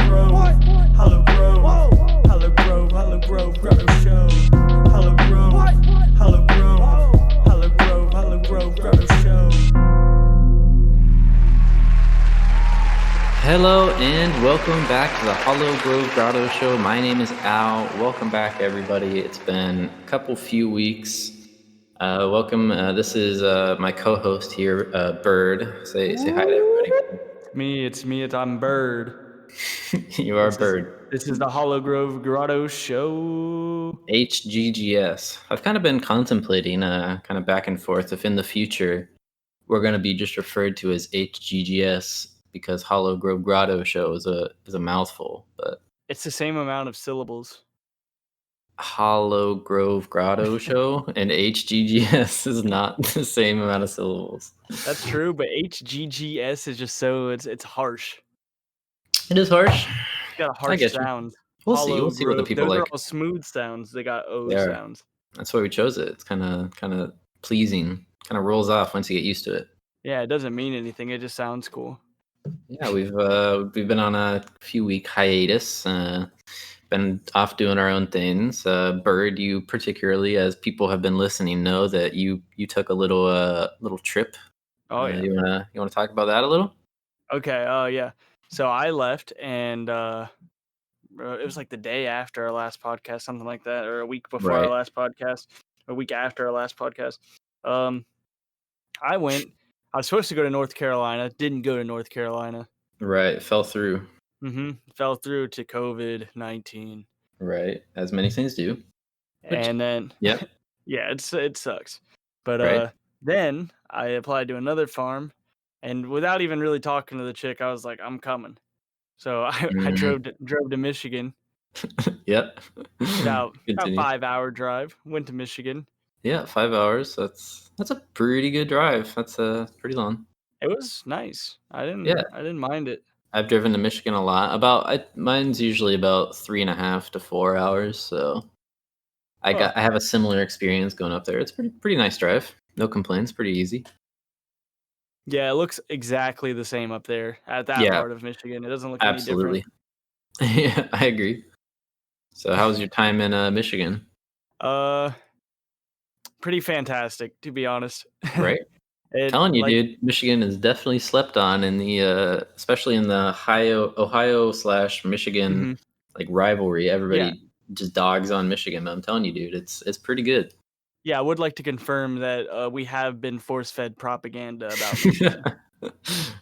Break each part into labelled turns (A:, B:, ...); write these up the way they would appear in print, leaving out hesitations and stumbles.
A: Grove, Hollow Grove, Hollow Grove, Hollow Grove, Grotto Show. Hollow Grove, Hollow Grove, Hollow Grove, Hollow Grove, Grotto Show.
B: Hello and welcome back to the Hollow Grove Grotto Show. My name is Al. Welcome back, everybody. It's been a few weeks. Welcome. This is my co-host here, Bird. Say hi to everybody.
A: It's me. I'm Bird.
B: You are Bird.
A: This is the Hollow Grove Grotto Show.
B: HGGS. I've kind of been contemplating, kind of back and forth, if in the future we're going to be just referred to as HGGS because Hollow Grove Grotto Show is a mouthful, but
A: it's the same amount of syllables.
B: Hollow Grove Grotto Show and HGGS is not the same amount of syllables.
A: That's true, but HGGS is just so it's harsh.
B: It is harsh.
A: It's got a harsh sound.
B: We'll see what the people
A: Those
B: like.
A: Those are all smooth sounds. They got O sounds.
B: That's why we chose it. It's kind of pleasing. Kind of rolls off once you get used to it.
A: Yeah, it doesn't mean anything. It just sounds cool.
B: Yeah, we've been on a few week hiatus. Been off doing our own things. Bird, you particularly, as people have been listening, know that you took a little trip.
A: Oh yeah.
B: You wanna talk about that a little?
A: Okay. Yeah. So I left, and it was like the day after our last podcast, something like that, or a week before our last podcast, a week after our last podcast. I went. I was supposed to go to North Carolina. Didn't go to North Carolina.
B: Right. Fell through.
A: Fell through to COVID-19.
B: Right. As many things do.
A: And then,
B: yeah,
A: it sucks. But then I applied to another farm, and without even really talking to the chick, I was like, I'm coming. So I drove to Michigan.
B: Yep.
A: About 5-hour drive. Went to Michigan.
B: Yeah, 5 hours. That's a pretty good drive. That's pretty long.
A: It was nice. I didn't mind it.
B: I've driven to Michigan a lot. Mine's usually about 3.5 to 4 hours. So I have a similar experience going up there. It's pretty nice drive. No complaints. Pretty easy.
A: Yeah, it looks exactly the same up there at that part of Michigan. It doesn't look any different.
B: Yeah, I agree. So how was your time in Michigan?
A: Pretty fantastic, to be honest.
B: Right. Telling you, dude, Michigan is definitely slept on in the especially in the Ohio/Michigan like rivalry. Everybody just dogs on Michigan, but I'm telling you, dude, it's pretty good.
A: Yeah, I would like to confirm that we have been force-fed propaganda about Michigan.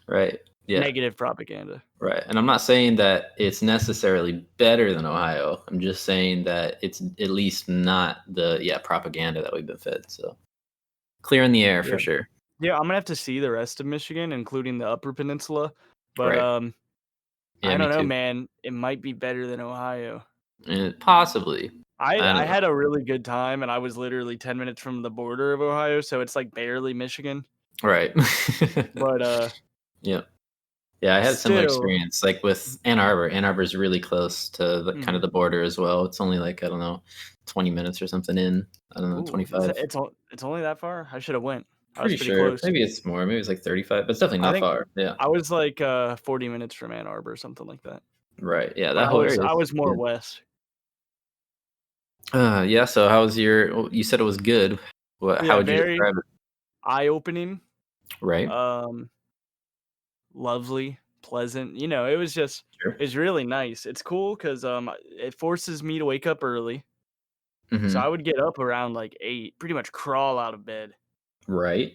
B: Right. Yeah.
A: Negative propaganda.
B: Right. And I'm not saying that it's necessarily better than Ohio. I'm just saying that it's at least not the propaganda that we've been fed. So clear in the air for sure.
A: Yeah, I'm gonna have to see the rest of Michigan, including the Upper Peninsula. But I don't know, man. It might be better than Ohio.
B: Possibly.
A: I had a really good time, and I was literally 10 minutes from the border of Ohio, so it's like barely Michigan.
B: Right.
A: But
B: yeah. Yeah, I had a similar experience, like with Ann Arbor. Ann Arbor is really close to the kind of the border as well. It's only like, I don't know, 20 minutes or something in. I don't know, 25.
A: It's only that far? I should have went.
B: Pretty sure. Close. Maybe it's more. Maybe it's like 35, but it's definitely not far. Yeah.
A: I was like 40 minutes from Ann Arbor or something like that.
B: Right. Yeah, that whole area.
A: I was more west.
B: Yeah, so how was you said it was good. How would you describe it?
A: Eye-opening.
B: Right.
A: Lovely, pleasant. It was just it's really nice. It's cool because it forces me to wake up early. So I would get up around like 8, pretty much crawl out of bed.
B: Right.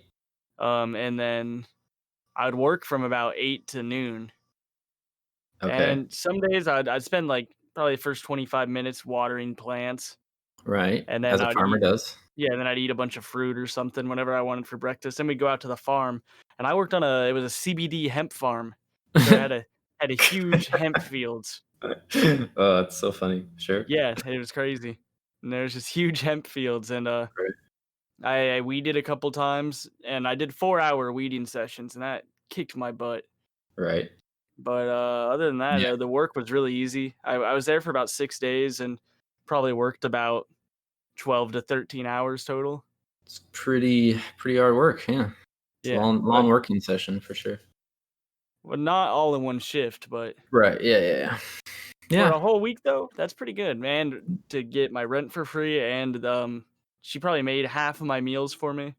A: And then I would work from about 8 to noon.
B: Okay.
A: And some days I'd spend like probably the first 25 minutes watering plants.
B: Right.
A: And then
B: as a farmer does.
A: Yeah, and then I'd eat a bunch of fruit or something whenever I wanted for breakfast. Then we'd go out to the farm, and I worked on it was a CBD hemp farm. So I had a huge hemp fields.
B: Oh, that's so funny. Sure.
A: Yeah, it was crazy. And there's just huge hemp fields, and I weeded a couple times, and I did 4-hour weeding sessions, and that kicked my butt.
B: Right.
A: But other than that, the work was really easy. I was there for about 6 days and probably worked about 12 to 13 hours total.
B: It's pretty hard work, yeah. It's a long working session for sure.
A: Well, not all in one shift, but
B: Right. Yeah. Yeah. Yeah.
A: for
B: Yeah.
A: a whole week though, that's pretty good, man. To get my rent for free, and she probably made half of my meals for me,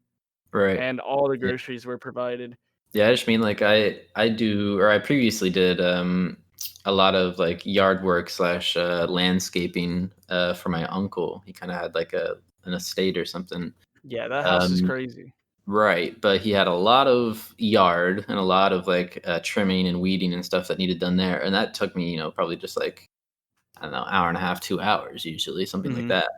B: Right.
A: and all the
B: Yeah.
A: groceries were provided.
B: Yeah. I just mean like I do, or I previously did a lot of like yard work slash landscaping for my uncle. He kind of had like an estate or something.
A: Yeah, that house is
B: Um,
A: crazy.
B: Right, but he had a lot of yard and a lot of like trimming and weeding and stuff that needed done there, and that took me, probably just like I don't know, hour and a half, 2 hours usually, something like
A: Hmm.
B: that.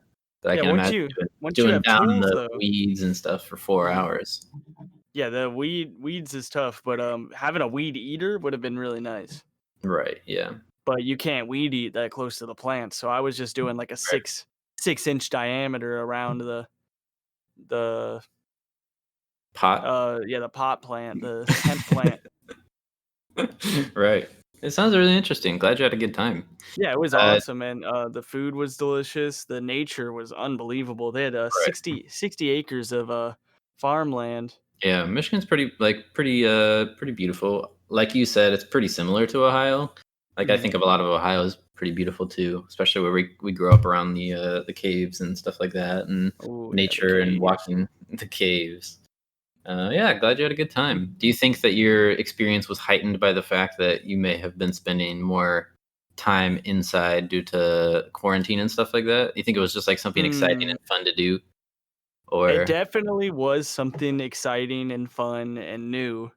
B: But I
A: Yeah,
B: can imagine
A: once you
B: doing
A: have
B: down
A: tools
B: the
A: though.
B: weeds and stuff for 4 hours.
A: Yeah, the weeds is tough, but having a weed eater would have been really nice.
B: Right. Yeah.
A: But you can't weed eat that close to the plant, so I was just doing like a
B: Right.
A: 6-inch diameter around the
B: Pot.
A: the pot plant, the hemp plant.
B: Right. It sounds really interesting. Glad you had a good time.
A: Yeah, it was
B: Uh,
A: awesome, and the food was delicious. The nature was unbelievable. They had
B: right.
A: 60 acres of farmland.
B: Yeah, Michigan's pretty beautiful. Like you said, it's pretty similar to Ohio. Like I
A: Mhm.
B: think of a lot of Ohio as pretty beautiful too, especially where we grew up around the caves and stuff like that, and
A: Oh yeah, the
B: nature and
A: caves.
B: walking the caves. Yeah, glad you had a good time. Do you think that your experience was heightened by the fact that you may have been spending more time inside due to quarantine and stuff like that? You think it was just like something exciting
A: Hmm.
B: and fun to do,
A: It
B: or
A: definitely was something exciting and fun and new.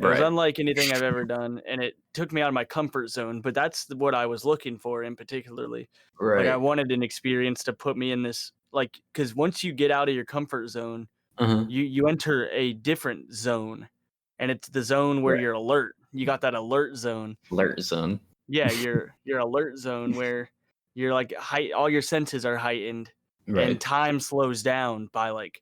A: It was
B: right?
A: unlike anything I've ever done, and it took me out of my comfort zone, but that's what I was looking for in particularly. Like, I
B: Right.
A: wanted an experience to put me in this, like, because once you get out of your comfort zone,
B: Uh-huh.
A: you enter a different zone, and it's the zone where
B: Right.
A: you're alert. You got that alert zone.
B: Alert zone.
A: Yeah, your alert zone where you're, like, all your senses are heightened, and
B: Right.
A: time slows down by, like,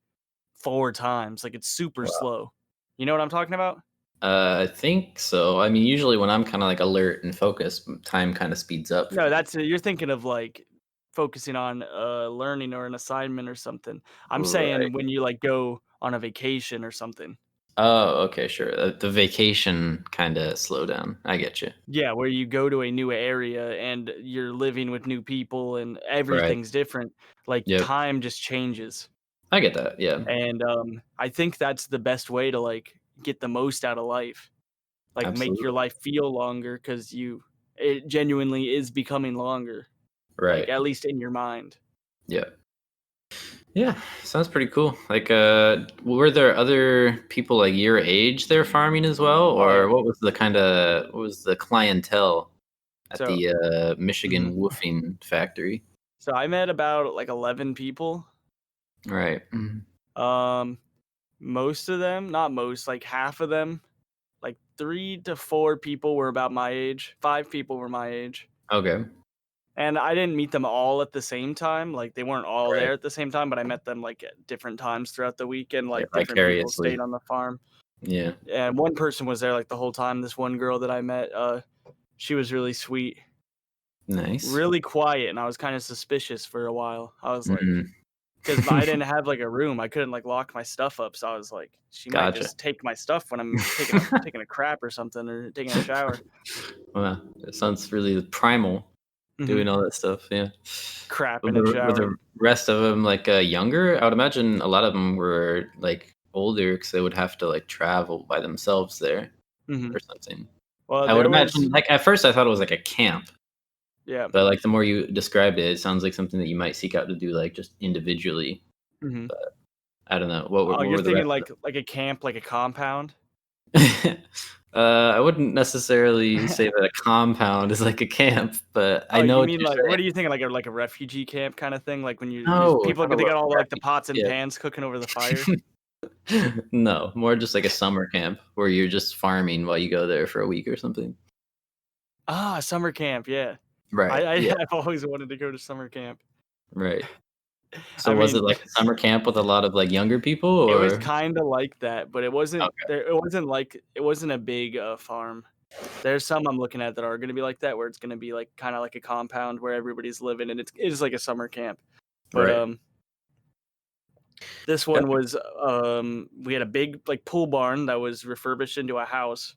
A: 4 times, like, it's super
B: Wow.
A: slow. You know what I'm talking about?
B: I think so. I mean, usually when I'm kind of like alert and focused, time kind of speeds up for
A: No,
B: me.
A: that's you're thinking of, like, focusing on, learning or an assignment or something. I'm
B: Right.
A: saying when you, like, go on a vacation or something.
B: Oh, okay, sure. The vacation kind of slow down. I get you.
A: Yeah, where you go to a new area and you're living with new people and
B: Right.
A: everything's different, like,
B: Yep.
A: time just changes,
B: I get that. Yeah.
A: and, I think that's the best way to, like, get the most out of life, like, make your
B: Absolutely.
A: life feel longer because it genuinely is becoming longer, like,
B: Right.
A: at least in your mind.
B: Yeah. Yeah. Sounds pretty cool. Like, were there other people like your age there farming as well,
A: Oh,
B: or
A: yeah.
B: what was the clientele at
A: So
B: the
A: mhm.
B: Michigan woofing factory?
A: So I met about, like, 11 people.
B: Right. Mhm.
A: Um, Most of them, not most, like, half of them, like, 3 to 4 people were about my age, 5 people were my age,
B: Okay.
A: and I didn't meet them all at the same time, like, they weren't all
B: Right.
A: there at the same time, but I met them, like, at different times throughout the week, and,
B: Yeah.
A: like, different people stayed
B: Vicariously.
A: on the farm,
B: Yeah.
A: and one person was there, like, the whole time. This one girl that I met, she was really sweet,
B: Nice.
A: really quiet, and I was kinda suspicious for a while. I was like,
B: Mhm.
A: 'cause I didn't have, like, a room, I couldn't, like, lock my stuff up, so I was like, "She might
B: Gotcha.
A: just take my stuff when I'm taking a crap or something or taking a shower."
B: Wow, it sounds really primal
A: Mhm.
B: doing all that stuff, yeah.
A: Crap
B: Were
A: in a
B: were
A: shower.
B: the rest of them, like, younger? I would imagine a lot of them were, like, older because they would have to, like, travel by themselves there
A: Mhm.
B: or something.
A: Well,
B: I would
A: there was
B: imagine like, at first, I thought it was like a camp,
A: yeah.
B: but, like, the more you described it, it sounds like something that you might seek out to do, like, just individually,
A: Mhm.
B: but I don't know.
A: Oh,
B: What
A: you're
B: were the
A: thinking
B: rest of
A: like a camp, like a compound?
B: it? I wouldn't necessarily say that a compound is like a camp, but I
A: Oh,
B: know
A: you
B: what
A: mean
B: you're
A: like what
B: saying.
A: are you thinking, like a refugee camp kinda thing? Like when you
B: No,
A: people
B: not a
A: they got all, like, the
B: refugee
A: pots and
B: yeah.
A: pans cooking over the fire?
B: No, more just like a summer camp where you're just farming while you go there for a week or something.
A: Ah, summer camp, yeah.
B: Right, yeah,
A: I've always wanted to go to summer camp.
B: right.
A: I
B: So was it
A: mean,
B: like a summer camp with a lot of, like, younger people
A: it was
B: or
A: kinda like that, but
B: okay,
A: it wasn't a big, farm. There's some I'm looking at that are gonna be like that, where it's gonna be, like, kinda like a compound where everybody's living, and it is like a summer camp. But,
B: right.
A: this
B: Yeah,
A: one was, we had a big, like, pool barn that was refurbished into a house,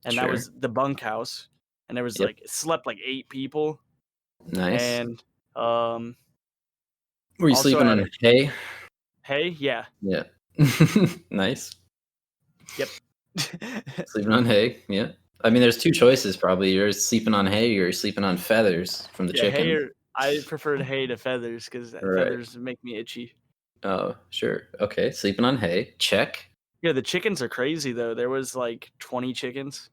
A: and that
B: Sure.
A: was the bunkhouse, and there was
B: Yep.
A: like slept like 8 people,
B: Nice.
A: and
B: Were you
A: also
B: sleeping
A: had
B: on hay?
A: hay, yeah,
B: Yeah. Nice.
A: yep.
B: Sleeping on hay. Yeah. I mean, there's two choices probably. You're sleeping on hay or you're sleeping on feathers from the
A: Yeah, hay
B: chickens.
A: or I preferred hay to feathers because
B: Right.
A: feathers make me itchy.
B: Oh, sure. Okay. Sleeping on hay. Check.
A: Yeah, the chickens are crazy though. There was like 20 chickens.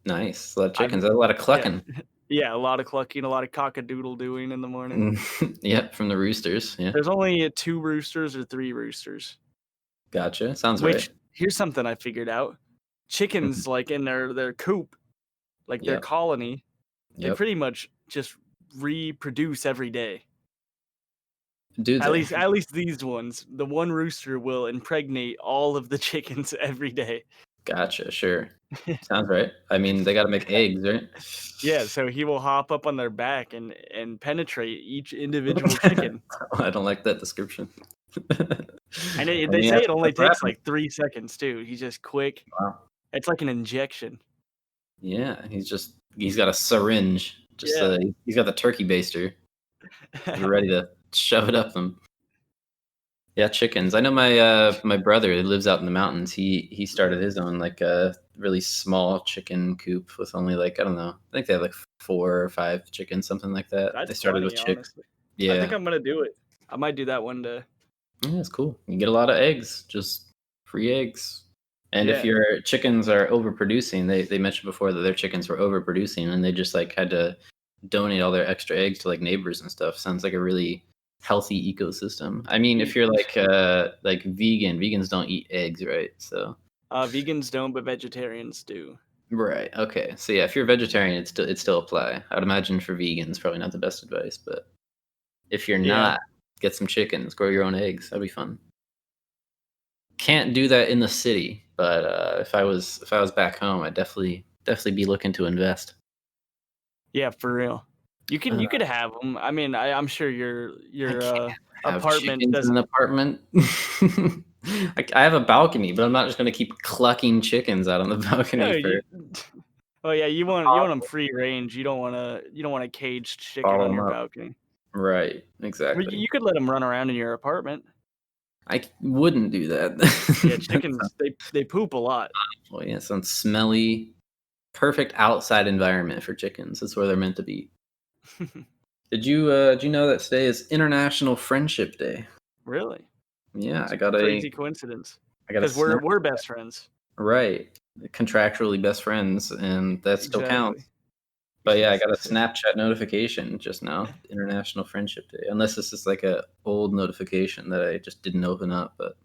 B: Nice. A lot of
A: I've
B: chickens. That's a lot of
A: Yeah.
B: clucking.
A: Yeah, a lot of clucking, a lot of cock-a-doodle doing in the morning.
B: Yep, from the roosters. Yeah.
A: There's only 2 roosters or 3 roosters,
B: Gotcha. Sounds right.
A: which here's something I figured out.
B: Mhm.
A: Chickens, like, in their coop, like, their
B: Yep.
A: colony, they
B: Yep.
A: pretty much just reproduce every day.
B: Do
A: At
B: they?
A: least at least these ones. The one rooster will impregnate all of the chickens every day.
B: Gotcha. Sure. Sounds right. I mean, they got to make eggs, right?
A: Yeah, so he will hop up on their back and penetrate each individual chicken.
B: I don't like that description.
A: And
B: I
A: they
B: mean,
A: say it only
B: that's what
A: takes,
B: happens.
A: like, 3 seconds too. He's just quick.
B: Wow.
A: It's like an injection.
B: Yeah, he's got a syringe. Just
A: Yeah.
B: he's got the turkey baster. He's ready to shove it up them. Yeah, chickens. I know my brother who lives out in the mountains. He started his own like really small chicken coop with only like I don't know. I think they have like 4 or 5 chickens, something like that. They
A: That's
B: started with
A: funny,
B: chicks.
A: honestly. I think
B: Yeah,
A: I'm gonna do it. I might do that one day.
B: yeah, it's cool. You get a lot of eggs, just free eggs. And if
A: Yeah.
B: your chickens are overproducing, they mentioned before that their chickens were overproducing, and they just like had to donate all their extra eggs to like neighbors and stuff. Sounds like a really healthy ecosystem. I mean, if
A: Ye
B: you're like vegan, vegans don't eat eggs, right? So
A: Vegans don't, but vegetarians do.
B: right, okay. So yeah, if you're a vegetarian, it still apply. I would imagine for vegans, probably not the best advice, but if you're
A: Yeah.
B: not, get some chickens, grow your own eggs. That'd be fun. Can't do that in the city, but if I was back home, I'd definitely be looking to invest.
A: Yeah, for real.
B: Uh,
A: You could have them. I mean, I'm sure
B: I
A: your,
B: can't have
A: apartment
B: chickens in
A: doesn't.
B: an apartment. I have a balcony, but I'm not just gonna keep clucking chickens out on the
A: No,
B: balcony for
A: you Oh, yeah, you want them
B: possible
A: free range. You don't want a caged chicken
B: follow
A: on
B: 'em
A: your
B: up.
A: balcony.
B: Right,
A: Well,
B: exactly.
A: you could let them run around in your apartment.
B: Wouldn't do that.
A: Yeah,
B: That
A: chickens,
B: sounds
A: they poop a lot.
B: awful, yeah, sounds smelly. Perfect outside environment for chickens. That's where they're meant to be. Did you know that today is International Friendship Day?
A: Really?
B: Yeah,
A: It's
B: I
A: a
B: got a
A: crazy coincidence.
B: I got a
A: Because
B: snap.
A: we're best friends.
B: Right. Contractually best friends, and that still
A: Exactly.
B: counts. But yeah, I got a Snapchat notification just now, International Friendship Day. Unless this is like a old notification that I just didn't open up, but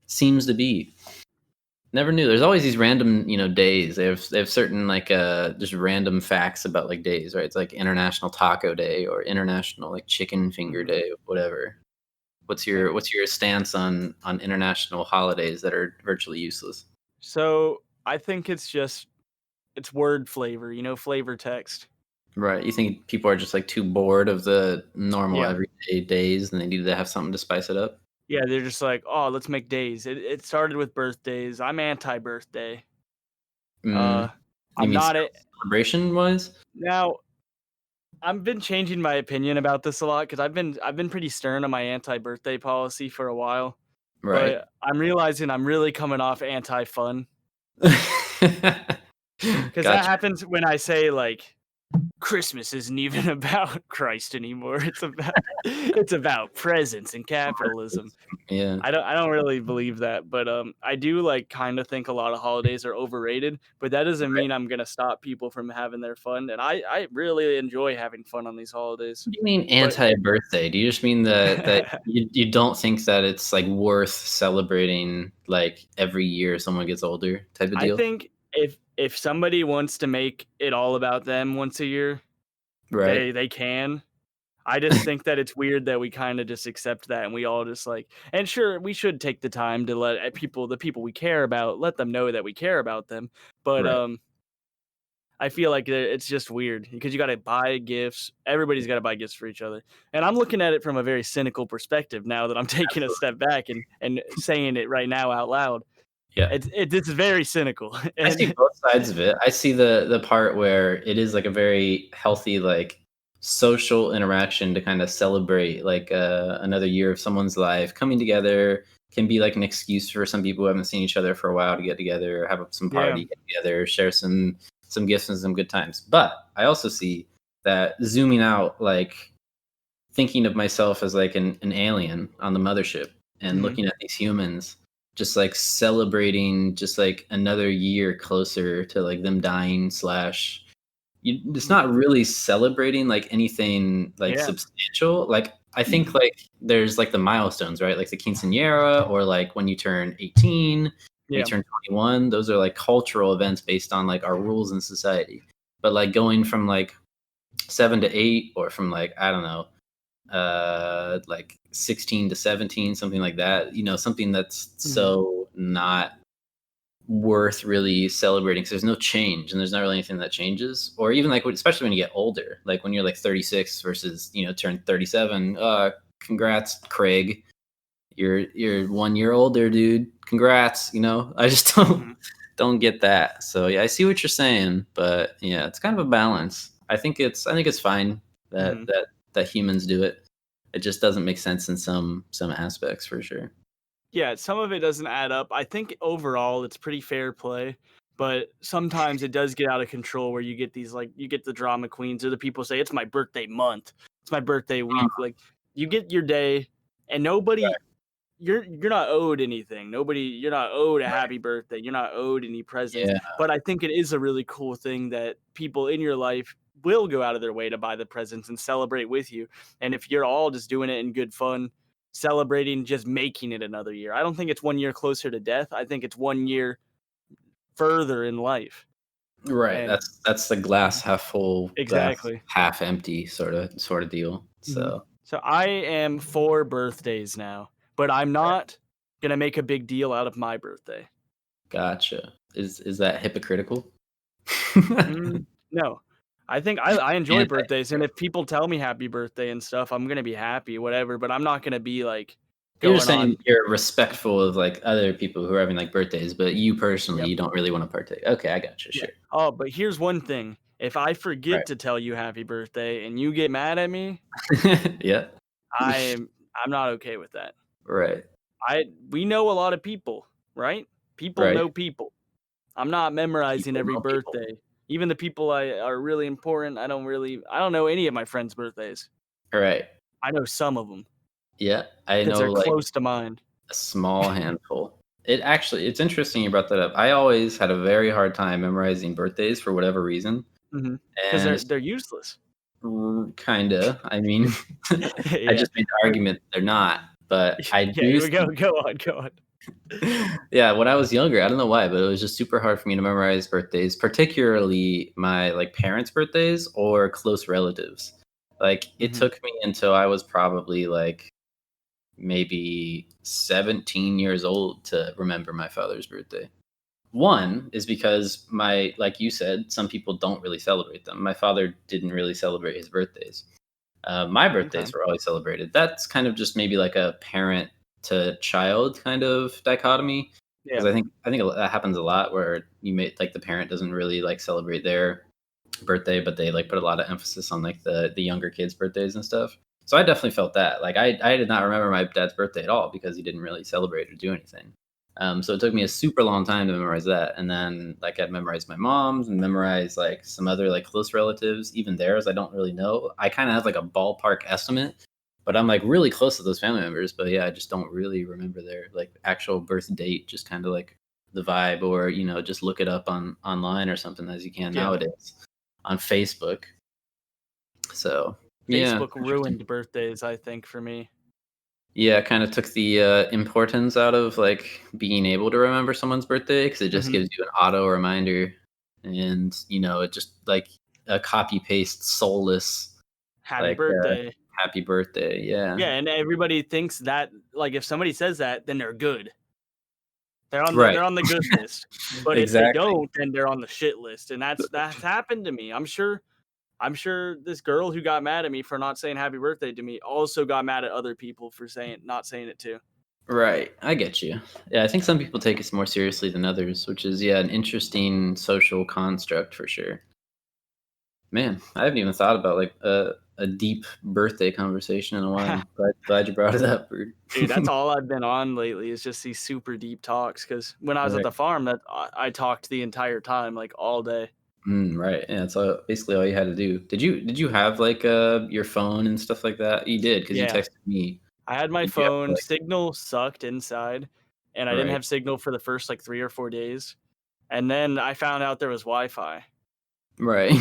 B: seems to be. Never knew. There's always these random, days. They have certain like just random facts about like days, right? It's like International Taco Day or International like Chicken Finger
A: Mhm.
B: Day, whatever. What's your
A: Same.
B: what's your stance on international holidays that are virtually useless?
A: So, I think it's word flavor, flavor text.
B: Right. You think people are just like too bored of the normal
A: Yeah.
B: everyday days and they need to have something to spice it up?
A: Yeah, they're just like, "Oh, let's make days." It started with birthdays. I'm anti-birthday. Uh,
B: Mm, you
A: I'm
B: mean
A: not it
B: celebration wise?
A: now. I've been changing my opinion about this a lot because I've been pretty stern on my anti-birthday policy for a while,
B: Right.
A: but I'm realizing I'm really coming off anti-fun because that
B: Gotcha.
A: happens when I say like Christmas isn't even about Christ anymore. It's about presents and capitalism.
B: Yeah.
A: I don't really believe that, but I do like kind of think a lot of holidays are overrated, but that doesn't mean I'm gonna stop people from having their fun. And I really enjoy having fun on these holidays.
B: What do you mean
A: But
B: anti-birthday? Do you just mean that you don't think that it's, like, worth celebrating, like, every year someone gets older type of
A: I
B: deal?
A: think if somebody wants to make it all about them once a year,
B: Right.
A: they can. I just think that it's weird that we kinda just accept that and we all just like and sure, we should take the time to let the people we care about, let them know that we care about them, but,
B: Right.
A: I feel like it's just weird because you gotta buy gifts. Everybody's gotta buy gifts for each other, and I'm looking at it from a very cynical perspective now that I'm taking a
B: Absolutely.
A: step back and saying it right now out loud.
B: Yeah.
A: This is very cynical.
B: I see
A: And
B: both sides of it. I see the part where it is like a very healthy, like social interaction to kind of celebrate like another year of someone's life coming together can be like an excuse for some people who haven't seen each other for a while to get together, have some
A: yeah.
B: party, get together, share some gifts and some good times. But I also see that zooming out, like thinking of myself as like an alien on the mothership and
A: Mhm.
B: looking at these humans just like celebrating just like another year closer to like them dying slash it's
A: Mhm.
B: not really celebrating like anything like
A: Yeah.
B: substantial. Like I think like there's like the milestones, right? Like the quinceanera or like when you turn 18, when you
A: Yeah.
B: turn 21, those are like cultural events based on like our rules in society. But like going from like 7 to 8 or from like I don't know like 16 to 17, something like that, something that's
A: Mhm.
B: so not worth really celebrating because there's no change and there's not really anything that changes. Or even like especially when you get older, like when you're like 36 versus turn 37. Congrats, Craig, you're 1 year older, dude. Congrats. I just don't
A: Mhm.
B: don't get that. So yeah, I see what you're saying, but yeah, it's kind of a balance. I think it's fine that
A: Mhm.
B: that humans do it. It just doesn't make sense in some aspects for sure.
A: Yeah, some of it doesn't add up. I think overall it's pretty fair play, but sometimes it does get out of control where you get these like you get the drama queens or the people say it's my birthday month, it's my birthday week. Like you get your day and nobody you're not owed anything. You're not owed a happy birthday. You're not owed any presents.
B: Yeah,
A: But I think it is a really cool thing that people in your life will go out of their way to buy the presents and celebrate with you. And if you're all just doing it in good fun, celebrating just making it another year. I don't think it's 1 year closer to death. I think it's 1 year further in life.
B: right.
A: And
B: That's the glass half full, glass
A: exactly.
B: half empty sort of deal.
A: Mhm.
B: So
A: So I am 4 birthdays now, but I'm not gonna make a big deal out of my birthday.
B: gotcha. Is that hypocritical?
A: No. I think I enjoy
B: Anti-
A: birthdays, and if people tell me happy birthday and stuff, I'm gonna be happy, whatever, but I'm not gonna be, like,
B: You're just
A: going
B: saying
A: on.
B: you're respectful of like other people who are having like birthdays, but you personally,
A: Yep,
B: you don't really want to partake. Okay, I got you.
A: yeah.
B: Sure.
A: Oh, but here's one thing, if I
B: Right.
A: forget to tell you happy birthday and you get mad at me,
B: Yeah.
A: I'm not okay with that.
B: Right.
A: We know a lot of people, right? People
B: Right.
A: know people. I'm not memorizing
B: People
A: every
B: know people.
A: birthday. Even the people I are really important, I don't know any of my friends' birthdays.
B: Right.
A: I know some of them
B: Yeah. I
A: because 'cause
B: know
A: they're
B: like
A: close to mine.
B: a small handful. It's interesting you brought that up. I always had a very hard time memorizing birthdays for whatever reason.
A: Mhm. 'Cause
B: And
A: they're useless.
B: kinda. I mean, I
A: Yeah.
B: just made the argument they're not, but I
A: Yeah,
B: do
A: here we go.
B: see
A: Go on.
B: yeah, when I was younger, I don't know why, but it was just super hard for me to memorize birthdays, particularly my like parents' birthdays or close relatives. Like it
A: Mhm.
B: took me until I was probably like maybe 17 years old to remember my father's birthday. One is because like you said, some people don't really celebrate them. My father didn't really celebrate his birthdays. My
A: Okay.
B: birthdays were always celebrated. That's kind of just maybe like a parent to child kind of dichotomy, because
A: Yeah.
B: I think that happens a lot where you may like the parent doesn't really like celebrate their birthday, but they like put a lot of emphasis on like the younger kids' birthdays and stuff. So I definitely felt that. Like I did not remember my dad's birthday at all because he didn't really celebrate or do anything. So it took me a
A: Mhm.
B: super long time to memorize that, and then like I'd memorize my mom's and memorize like some other like close relatives, even theirs. I don't really know. I kind of have like a ballpark estimate, but I'm like really close to those family members. But yeah, I just don't really remember their like actual birth date. Just kind of like the vibe, or just look it up online or something as you can
A: Yeah.
B: nowadays on Facebook. So yeah,
A: Facebook
B: interesting.
A: ruined birthdays, I think, for me.
B: Yeah, kind of took the importance out of like being able to remember someone's birthday because it just
A: Mhm.
B: gives you an auto reminder, and it just like a copy paste soulless
A: Happy
B: like
A: birthday.
B: happy birthday. Yeah,
A: Yeah, and everybody thinks that, like, if somebody says that, then they're good.
B: right.
A: They're on the good list. But if they
B: Exactly.
A: don't, then they're on the shit list, and that's happened to me. I'm sure this girl who got mad at me for not saying happy birthday to me also got mad at other people for not saying it too.
B: Right. I get you. Yeah, I think some people take it more seriously than others, which is an interesting social construct for sure. Man, I haven't even thought about like a deep birthday conversation in a while. Glad you brought it up, Bird.
A: Dude, that's all I've been on lately is just these super deep talks. Because when I was at
B: Right.
A: the farm, that I talked the entire time, like all day.
B: Right. Yeah, that's basically all you had to do. Did you have like your phone and stuff like that? You did because you
A: Yeah,
B: texted me.
A: I had my
B: Did you have to
A: phone.
B: like
A: Signal sucked inside, and I didn't
B: right.
A: have signal for the first like 3 or 4 days. And then I found out there was Wi-Fi.
B: Right.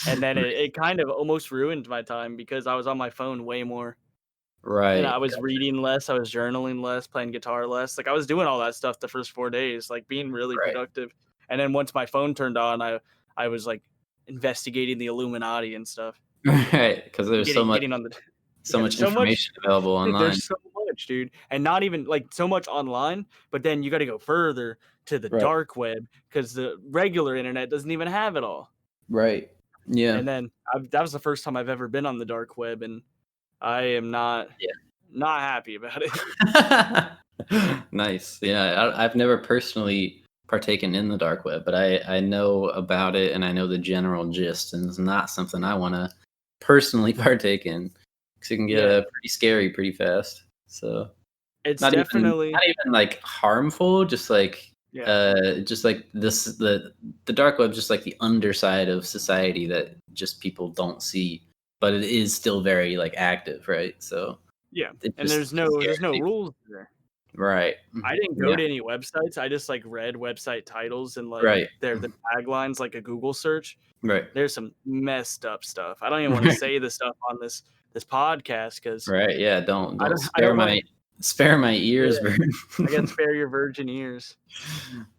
A: And then it,
B: Right.
A: it kind of almost ruined my time because I was on my phone way more. And I
B: Right.
A: was reading less, I was journaling less, playing guitar less. Like I was doing all that stuff the first 4 days, like being really
B: Right.
A: productive. And then once my phone turned on, I was like investigating the Illuminati and stuff.
B: Right. Because there's so much
A: Getting on the
B: so
A: yeah, there's
B: much
A: so much
B: information available
A: dude,
B: online.
A: there's so much, dude. And not even like so much online, but then you got to go further to the
B: Right.
A: dark web because the regular internet doesn't even have it all.
B: Right. Yeah.
A: And then that was the first time I've ever been on the dark web, and I am not happy about it.
B: Nice. Yeah, I've never personally partaken in the dark web, but I know about it and I know the general gist, and it's not something I want to personally partake in because it can get
A: Yeah,
B: pretty scary pretty fast. So
A: it's
B: not even
A: definitely
B: not even like harmful,
A: yeah,
B: just like this the dark web, just like the underside of society that just people don't see, but it is still very like active, right? So
A: yeah.
B: it
A: And
B: just
A: there's
B: scares
A: no
B: people.
A: rules there.
B: Right.
A: I didn't go
B: Yeah.
A: to any websites. I just like read website titles and like
B: Right.
A: the taglines, like a Google search.
B: Right.
A: There's some messed up stuff. I don't even want to say the stuff on this podcast because
B: Right. Yeah. Don't
A: I
B: spare
A: don't want to.
B: my ears,
A: Yeah,
B: bird.
A: I got spare your virgin ears.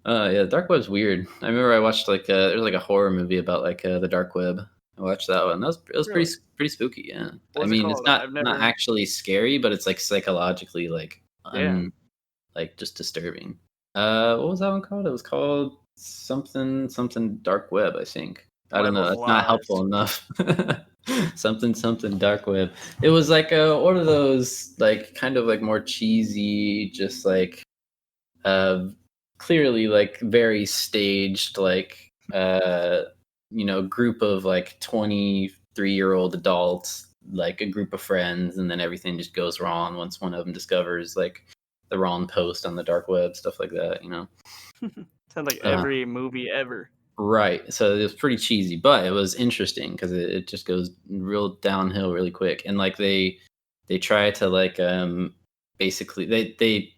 B: Yeah, dark web's weird. I remember I watched like there's like a horror movie about like the dark web. I watched that one. It was
A: Really?
B: pretty spooky. Yeah.
A: What
B: I
A: was it
B: mean, it's
A: called?
B: not
A: I've
B: not
A: never.
B: actually scary, but it's like psychologically like
A: Yeah.
B: like just disturbing. What was that one called? It was called something dark web, I think. I don't
A: Web
B: know.
A: of
B: That's not
A: Lies.
B: helpful enough. Something dark web. It was like one of those like kind of like more cheesy, just like uh clearly like very staged like group of like 23-year-old adults, like a group of friends, and then everything just goes wrong once one of them discovers like the wrong post on the dark web, stuff like that.
A: Sounds like
B: uh,
A: every movie ever.
B: right, so it was pretty cheesy, but it was interesting because it just goes real downhill really quick, and like they try to like basically they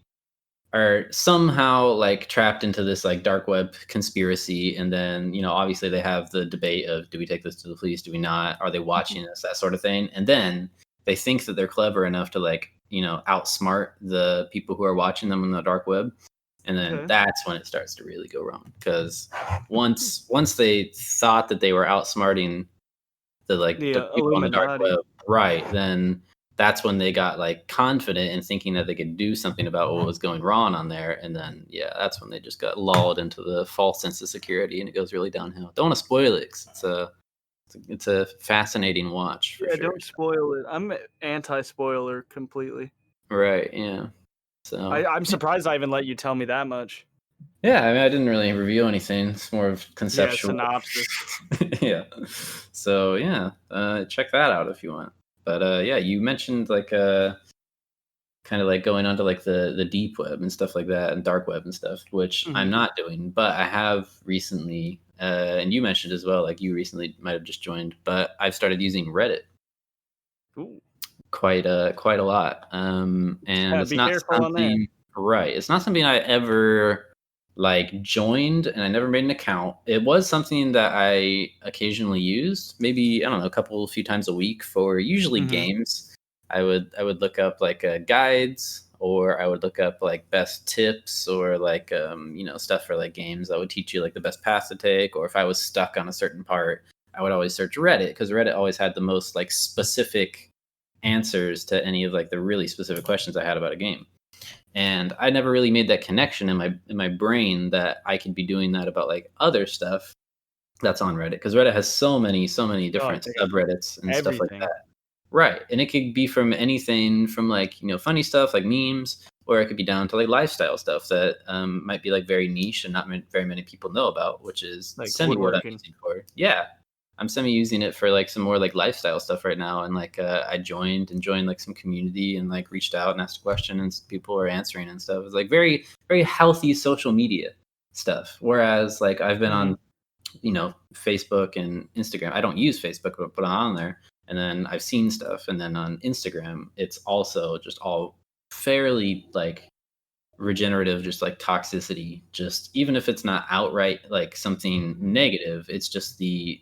B: are somehow like trapped into this like dark web conspiracy, and then obviously they have the debate of, do we take this to the police, do we not, are they watching us, that sort of thing, and then they think that they're clever enough to like outsmart the people who are watching them on the dark web, and then
A: Okay.
B: that's when it starts to really go wrong, because once they thought that they were outsmarting
A: The
B: the people on the dark
A: Illuminati.
B: web, right, then that's when they got like confident in thinking that they could do something about what was going wrong on there, and then that's when they just got lulled into the false sense of security, and it goes really downhill. Don't want to spoil it 'cause it's a fascinating watch for
A: Yeah,
B: sure.
A: don't spoil it. I'm anti-spoiler completely.
B: Right, yeah. So
A: I'm surprised I even let you tell me that much.
B: yeah, I mean, I didn't really review anything. It's more of
A: Yeah,
B: conceptual.
A: synopsis.
B: Yeah. So yeah, check that out if you want. But yeah, you mentioned like kind of like going onto like the deep web and stuff like that, and dark web and stuff, which I'm
A: Mhm.
B: not doing, but I have recently, and you mentioned as well, like you recently might have just joined, but I've started using Reddit
A: Ooh.
B: quite a lot. And
A: Yeah,
B: it's
A: be
B: not
A: careful on there.
B: something, right. It's not something I ever like joined, and I never made an account. It was something that I occasionally used, maybe, I don't know, a few times a week for usually
A: Mhm.
B: games. I would look up like guides, or I would look up like best tips, or like stuff for like games that would teach you like the best path to take, or if I was stuck on a certain part, I would always search Reddit, because Reddit always had the most like specific answers to any of like the really specific questions I had about a game. And I never really made that connection in my brain that I could be doing that about like other stuff that's on Reddit, because Reddit has so many
A: Oh,
B: different
A: they got
B: subreddits and stuff like
A: everything.
B: that. Right, and it could be from anything from like funny stuff like memes or it could be down to like lifestyle stuff that might be like very niche and not very many people know about, which is
A: Like
B: semi what I'm
A: woodworking.
B: using for. Yeah, I'm semi using it for like some more like lifestyle stuff right now. And like I joined like some community and like reached out and asked a question and people are answering and stuff. It's like very, very healthy social media stuff. Whereas like I've been on, Facebook and Instagram. I don't use Facebook, but I'm on there. And then I've seen stuff. And then on Instagram, it's also just all fairly like regenerative, just like toxicity. Just even if it's not outright like something negative, it's just the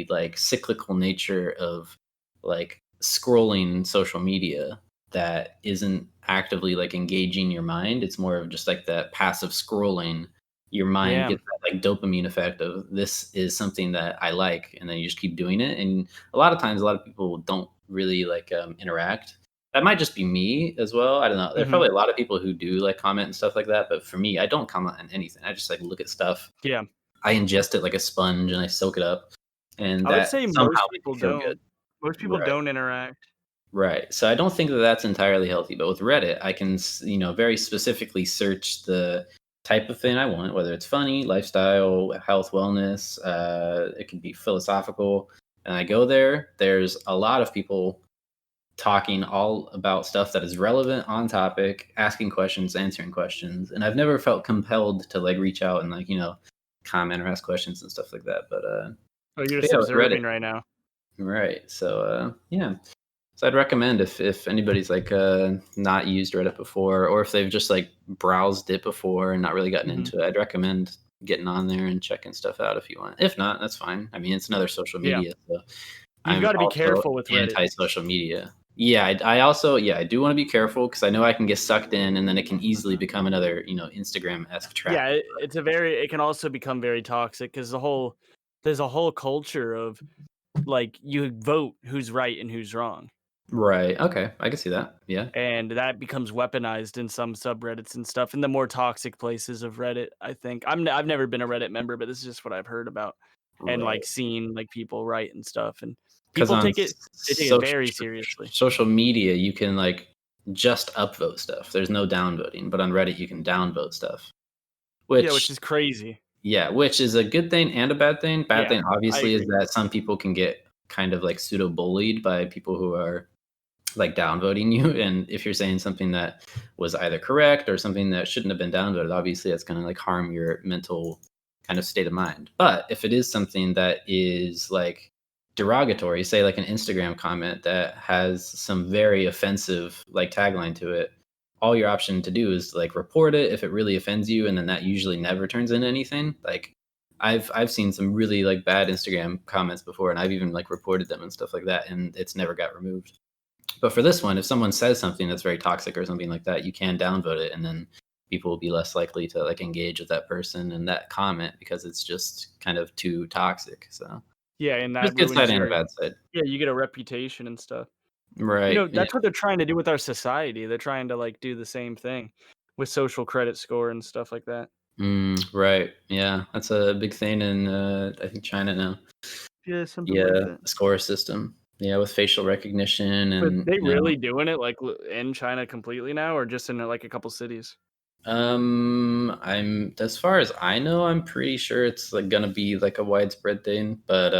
B: like cyclical nature of like scrolling social media that isn't actively like engaging your mind. It's more of just like that passive scrolling. Your mind
A: Yeah.
B: gets that like dopamine effect of this is something that I like, and then you just keep doing it. And a lot of times, a lot of people don't really like interact. That might just be me as well. I don't know. There's
A: Hmm.
B: probably a lot of people who do like comment and stuff like that, but for me, I don't comment on anything. I just like look at stuff.
A: Yeah.
B: I ingest it like a sponge and I soak it up, and
A: I would
B: that
A: say
B: somehow
A: most
B: makes
A: people
B: me feel good.
A: don't. Most people
B: Right.
A: don't interact.
B: Right. So I don't think that that's entirely healthy, but with Reddit, I can, very specifically search the type of thing I want, whether it's funny, lifestyle, health, wellness, it can be philosophical. And I go there, there's a lot of people talking all about stuff that is relevant, on topic, asking questions, answering questions. And I've never felt compelled to like reach out and like, comment or ask questions and stuff like that.
A: Oh, you're
B: But
A: just
B: yeah, with Reddit,
A: observing right now.
B: right. So yeah. So I'd recommend if anybody's like not used Reddit before, or if they've just like browsed it before and not really gotten
A: Hmm.
B: into it, I'd recommend getting on there and checking stuff out if you want. If not, that's fine. I mean, it's another social
A: Yeah.
B: media, so
A: You've
B: I'm
A: got to be
B: also
A: careful with Reddit.
B: anti-social media. Yeah, I also I do want to be careful because I know I can get sucked in, and then it can easily become another Instagram-esque trap.
A: Yeah, it can also become very toxic because there's a whole culture of like you vote who's right and who's wrong,
B: Right. Okay, I can see that. Yeah.
A: and that becomes weaponized in some subreddits and stuff in the more toxic places of Reddit. I think I've never been a Reddit member, but this is just what I've heard about and like
B: Right.
A: seen like people write and stuff, and
B: Because
A: people
B: on
A: they take it very seriously.
B: social media, you can like just upvote stuff. There's no downvoting, but on Reddit, you can downvote stuff.
A: Yeah, which
B: Which,
A: is crazy.
B: yeah, which is a good thing and a bad thing. Bad
A: Yeah,
B: thing,
A: I
B: obviously, is
A: agree.
B: that some people can get kind of like pseudo bullied by people who are like downvoting you. And if you're saying something that was either correct or something that shouldn't have been downvoted, obviously that's going to like harm your mental kind of state of mind. But if it is something that is like derogatory, say like an Instagram comment that has some very offensive like tagline to it, all your option to do is like report it if it really offends you, and then that usually never turns into anything. Like I've seen some really like bad Instagram comments before, and I've even like reported them and stuff like that, and it's never got removed. But for this one, if someone says something that's very toxic or something like that, you can downvote it, and then people will be less likely to like engage with that person and that comment because it's just kind of too toxic. So
A: Yeah, and
B: there's
A: that
B: a good side
A: ruins
B: and a
A: your
B: bad side.
A: yeah, you get a reputation and stuff.
B: Right. Yeah.
A: That's what they're trying to do with our society. They're trying to like do the same thing with social credit score and stuff like that.
B: Right. Yeah. That's a big thing in I think China now.
A: Yeah, something
B: Yeah,
A: like that.
B: the score system. Yeah, with facial recognition
A: But
B: and
A: they really doing it like in China completely now, or just in like a couple cities?
B: I'm as far as I know, I'm pretty sure it's like gonna be like a widespread thing, but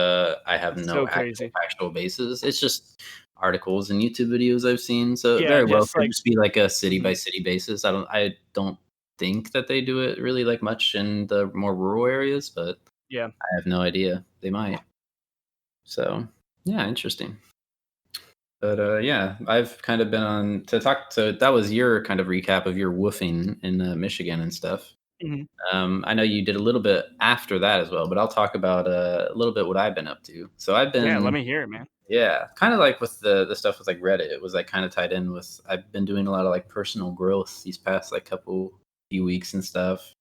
B: I have
A: It's
B: no
A: so
B: actual
A: crazy.
B: factual basis. It's just articles and YouTube videos I've seen, so it
A: Yeah,
B: very well
A: just
B: could
A: like
B: just be like a city by
A: mhm,
B: city basis. I don't think that they do it really like much in the more rural areas, but
A: yeah.
B: I have no idea. They might. So yeah, interesting. But yeah, I've kind of been on to talk. So that was your kind of recap of your woofing in Michigan and stuff.
A: Mhm.
B: I know you did a little bit after that as well, but I'll talk about a little bit what I've been up to. So I've
A: Yeah, let
B: been,
A: me hear it, man.
B: yeah, kind of like with the stuff with like Reddit. It was like kind of tied in with I've been doing a lot of like personal growth these past like few weeks and stuff.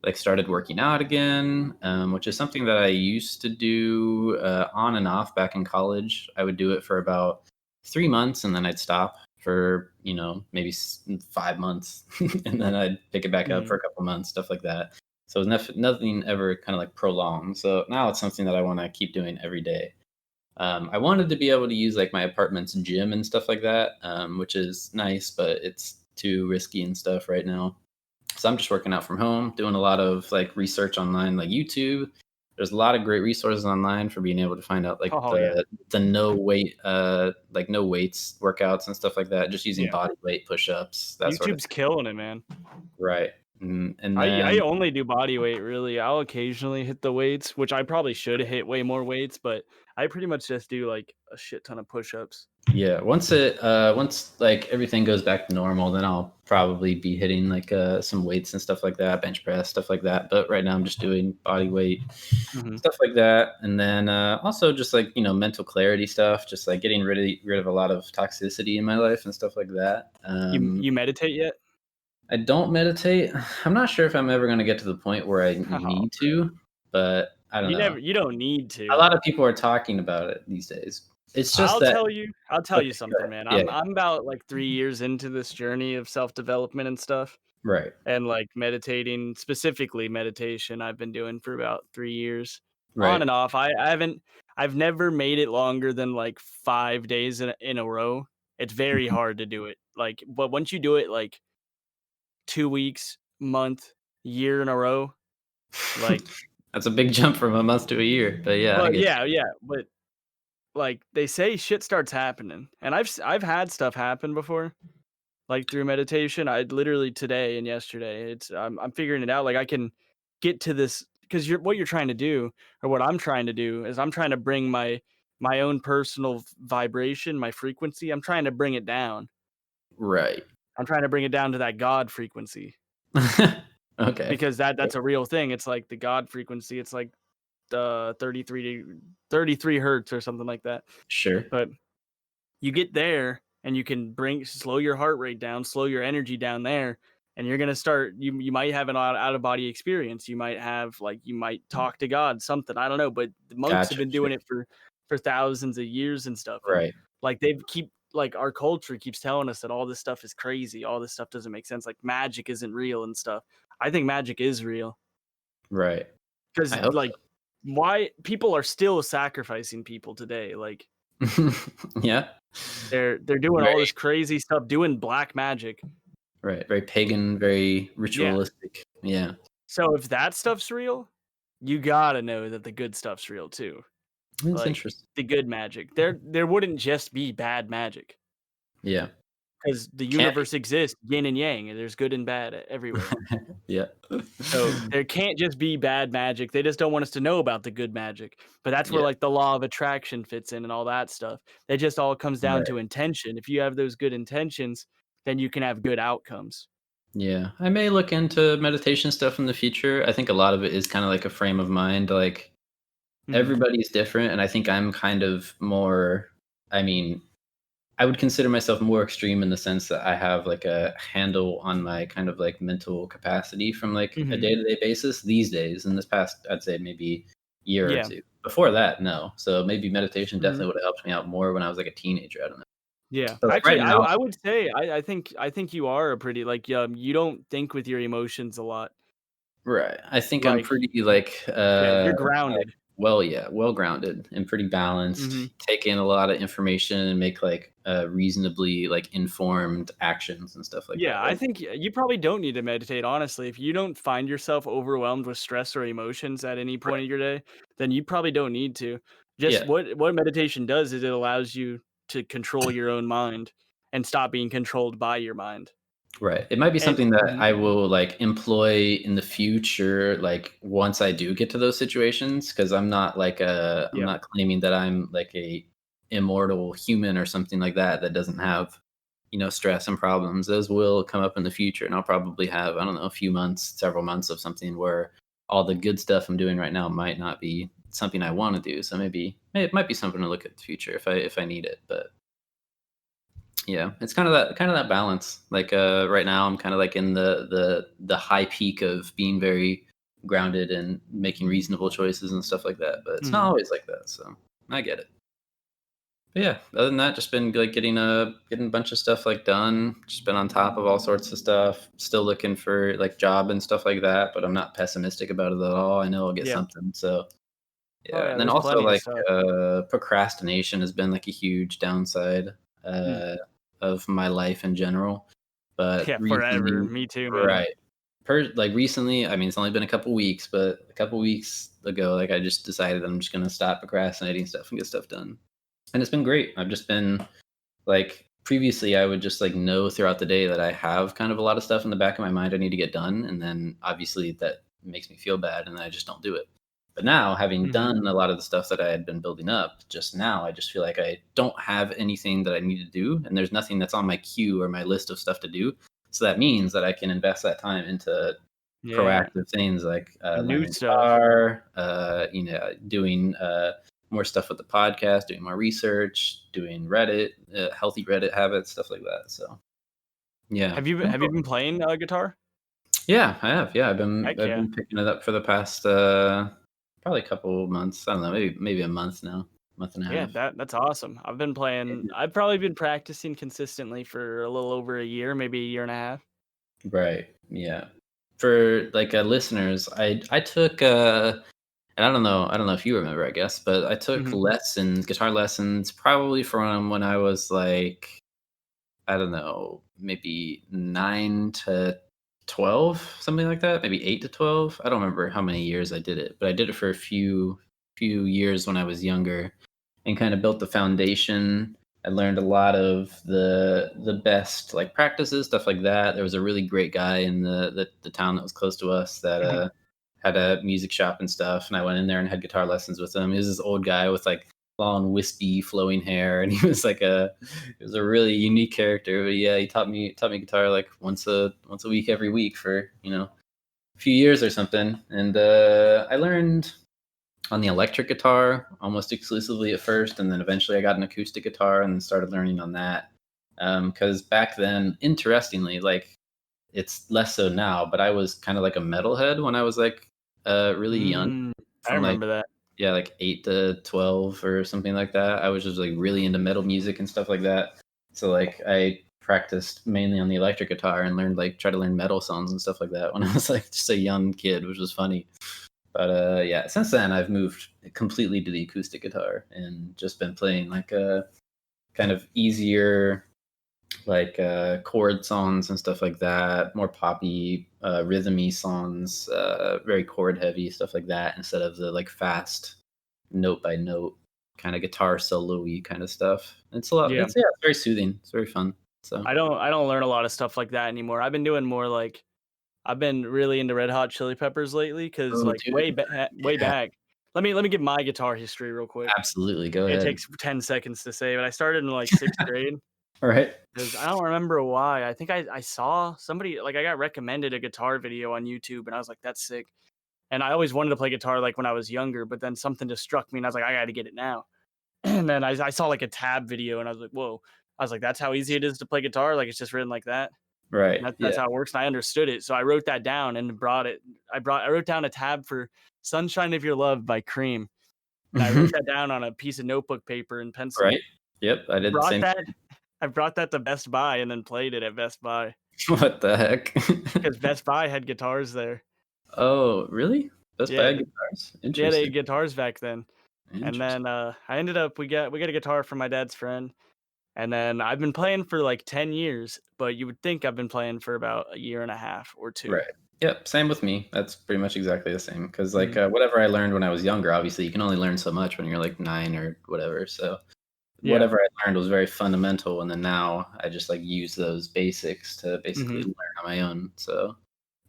B: Like started working out again, which is something that I used to do on and off back in college. I would do it for about 3 months and then I'd stop for maybe 5 months, and then I'd pick it back up
A: Mhm.
B: for a couple months, stuff like that. So it was nothing ever kind of like prolonged. So now it's something that I want to keep doing every day. I wanted to be able to use like my apartment's gym and stuff like that, which is nice, but it's too risky and stuff right now. So I'm just working out from home, doing a lot of like research online, like YouTube. There's a lot of great resources online for being able to find out like
A: Oh yeah,
B: the no weight like no weights workouts and stuff like that, just using
A: yeah.
B: body weight push-ups, that sort of
A: YouTube's
B: thing.
A: killing it, man.
B: Right. And
A: I
B: then
A: only do body weight really. I'll occasionally hit the weights, which I probably should hit way more weights, but I pretty much just do like a shit ton of push-ups.
B: yeah, once like everything goes back to normal, then I'll probably be hitting like some weights and stuff like that, bench press, stuff like that. But right now I'm just doing body weight,
A: Mhm.
B: stuff like that. And then also just like, mental clarity stuff, just like getting rid of a lot of toxicity in my life and stuff like that.
A: You meditate yet?
B: I don't meditate. I'm not sure if I'm ever going to get to the point where I
A: Oh,
B: need to, but I don't know.
A: you don't need
B: A
A: to.
B: lot of people are talking about it these days. It's just that
A: I'll tell
B: okay,
A: you
B: go
A: something,
B: ahead.
A: man.
B: Yeah,
A: I'm about like 3 years into this journey of self-development and stuff,
B: right,
A: and like meditating, specifically meditation, I've been doing for about 3 years, on
B: right.
A: and off. I've never made it longer than like 5 days in a row. It's very hard to do it. Like, but once you do it like 2 weeks, month, year in a row, like,
B: That's a big jump from a month to a year, but yeah, I
A: well,
B: get
A: yeah, yeah, but like they say shit starts happening. And I've had stuff happen before, like through meditation. I literally today and yesterday, I'm figuring it out. Like I can get to this because what you're trying to do, or what I'm trying to do, is I'm trying to bring my own personal vibration, my frequency. I'm trying to bring it down.
B: you. Right.
A: I'm trying to bring it down to that God frequency,
B: Okay.
A: because that's a real thing. It's like the God frequency. It's like the 33 hertz or something like that.
B: Sure.
A: But you get there and you can slow your heart rate down, slow your energy down there, and you're gonna start. You might have an out of body experience. You might have like you might talk to God, something, I don't know. But the monks have
B: Gotcha,
A: been
B: sure.
A: doing it for thousands of years and stuff, and
B: Right,
A: like they keep like our culture keeps telling us that all this stuff is crazy, all this stuff doesn't make sense, like magic isn't real and stuff. I think magic is real
B: right. I
A: because
B: hope
A: like why people are still sacrificing people today, like
B: so. Yeah.
A: they're doing all this
B: Very
A: crazy stuff, doing black magic.
B: right, very pagan, very
A: Yeah.
B: ritualistic. Yeah.
A: So if that stuff's real, you gotta know that the good stuff's real too.
B: It's
A: Like
B: interesting.
A: the good magic. There wouldn't just be bad magic
B: Yeah.
A: because the
B: Can't be.
A: universe exists yin and yang, and there's good and bad everywhere.
B: Yeah.
A: So there can't just be bad magic. They just don't want us to know about the good magic. But that's where
B: Yeah,
A: like the law of attraction fits in and all that stuff. It just all comes down
B: right.
A: to intention. If you have those good intentions, then you can have good outcomes.
B: Yeah. I may look into meditation stuff in the future. I think a lot of it is kinda like a frame of mind, like,
A: Mhm.
B: everybody's different, and I think I'm kind of more I mean, I would consider myself more extreme in the sense that I have like a handle on my kind of like mental capacity from like a
A: Mhm.
B: day-to-day basis these days. In this past, I'd say maybe year or
A: Yeah.
B: two. Before that, no. So maybe meditation
A: Mhm.
B: definitely would have helped me out more when I was like a teenager. I don't know.
A: Yeah.
B: But like
A: Actually,
B: right now,
A: I would say I think you are a pretty like you don't think with your emotions a lot.
B: right. I think I'm
A: Like
B: pretty like
A: yeah, you're grounded.
B: well, yeah, well grounded and pretty
A: Mhm.
B: balanced. Take in a lot of information and make like reasonably like informed actions and stuff like that.
A: Yeah, I think you probably don't need to meditate, honestly. If you don't find yourself overwhelmed with stress or emotions at any point
B: Right.
A: of your day, then you probably don't need to. Just
B: Yeah.
A: what meditation does is it allows you to control your own mind and stop being controlled by your mind.
B: Right. It might be
A: And
B: something that
A: mhm,
B: I will, like, employ in the future, like, once I do get to those situations, because 'cause I'm
A: yeah.
B: not claiming that I'm, like, a immortal human or something like that, that doesn't have, stress and problems. Those will come up in the future, and I'll probably have, I don't know, a few months, several months of something where all the good stuff I'm doing right now might not be something I wanna do, so maybe it might be something to look at the future if I need it, but yeah, it's kinda that balance. Like, right now, I'm kinda, like, in the high peak of being very grounded and making reasonable choices and stuff like that, but it's not
A: Mhm.
B: always like that, so I get it. But, yeah, other than that, just been, like, getting a bunch of stuff, like, done, just been on top of all sorts of stuff, still looking for, like, job and stuff like that, but I'm not pessimistic about it at all. I know I'll get
A: Yeah.
B: something, so,
A: Oh
B: yeah,
A: yeah,
B: and then
A: there's
B: also,
A: plenty of
B: like,
A: stuff.
B: procrastination has been, like, a huge downside,
A: Mm.
B: uh, of my life in general. But
A: Yeah, forever.
B: recently,
A: Me too, man.
B: right, like recently, I mean, it's only been a couple weeks, but a couple weeks ago, like I just decided I'm just gonna stop procrastinating stuff and get stuff done, and it's been great. I've just been like previously, I would just like know throughout the day that I have kind of a lot of stuff in the back of my mind I need to get done, and then obviously that makes me feel bad, and I just don't do it. But now, having
A: Mhm.
B: done a lot of the stuff that I had been building up, just now I just feel like I don't have anything that I need to do, and there's nothing that's on my queue or my list of stuff to do. So that means that I can invest that time into
A: Yeah.
B: proactive things like
A: New
B: learning
A: stuff.
B: guitar, doing more stuff with the podcast, doing more research, doing Reddit, healthy Reddit habits, stuff like that. So yeah,
A: Have you been playing guitar?
B: yeah, I have. Yeah,
A: Heck
B: I've
A: yeah.
B: been picking it up for the past probably a couple months. I don't know, maybe a month now, month and a
A: Yeah,
B: half.
A: that's awesome. I've probably been practicing consistently for a little over a year, maybe a year and a half.
B: Right. Yeah. For like listeners, I took and I don't know if you remember, I guess, but I took
A: Mhm.
B: lessons, guitar lessons, probably from when I was like, I don't know, maybe 9 to 12, something like that, maybe 8 to 12. I don't remember how many years I did it, but I did it for a few years when I was younger and kind of built the foundation. I learned a lot of the best like practices, stuff like that. There was a really great guy in the town that was close to us that had a music shop and stuff, and I went in there and had guitar lessons with him. He was this old guy with like long, wispy, flowing hair, and he was a really unique character. But yeah, he taught me guitar like once a week every week for a few years or something, and I learned on the electric guitar almost exclusively at first, and then eventually I got an acoustic guitar and started learning on that. Because back then, interestingly, like it's less so now, but I was kind of like a metalhead when I was like really young,
A: Mm, I
B: from like
A: remember that.
B: yeah, like 8 to 12 or something like that. I was just like really into metal music and stuff like that. So like I practiced mainly on the electric guitar and learned like try to learn metal songs and stuff like that when I was like just a young kid, which was funny. But yeah, since then I've moved completely to the acoustic guitar and just been playing like a kind of easier like chord songs and stuff like that, more poppy, rhythmy songs, very chord heavy stuff like that, instead of the like fast note by note kind of guitar solo-y kind of stuff. It's a lot.
A: Yeah.
B: It's it's very soothing. It's very fun. So
A: I don't learn a lot of stuff like that anymore. I've been doing more like I've been really into Red Hot Chili Peppers lately because
B: oh,
A: like
B: dude,
A: way
B: yeah,
A: back. Let me give my guitar history real quick.
B: absolutely. Go
A: It
B: ahead.
A: takes 10 seconds to say, but I started in like 6th grade
B: All right.
A: because I don't remember why. I think I saw somebody like I got recommended a guitar video on YouTube and I was like, that's sick. And I always wanted to play guitar like when I was younger, but then something just struck me and I was like, I got to get it now. And then I saw like a tab video and I was like, whoa. I was like, that's how easy it is to play guitar. Like it's just written like that.
B: Right.
A: And that's
B: Yeah.
A: how it works. And I understood it. So I wrote that down and brought it. I wrote down a tab for Sunshine of Your Love by Cream. And I wrote that down on a piece of notebook paper and pencil.
B: Right. Yep. I did the
A: Brought
B: same
A: that
B: thing.
A: I brought that to Best Buy and then played it at Best Buy
B: What the heck?
A: because Best Buy had guitars there.
B: Oh, really? Best
A: Yeah,
B: Buy
A: th
B: guitars?
A: yeah, they
B: Interesting.
A: had guitars back then. And
B: Interesting.
A: then, I ended up we got a guitar from my dad's friend, and then I've been playing for, like, 10 years, but you would think I've been playing for about a year and a half or 2.
B: Right. Yep, same with me. That's pretty much exactly the same. Because like,
A: Mhm.
B: whatever I learned when I was younger, obviously, you can only learn so much when you're, like, 9 or whatever, so
A: Yeah.
B: whatever I learned was very fundamental, and then now I just, like, use those basics to basically
A: Mhm.
B: learn on my own, so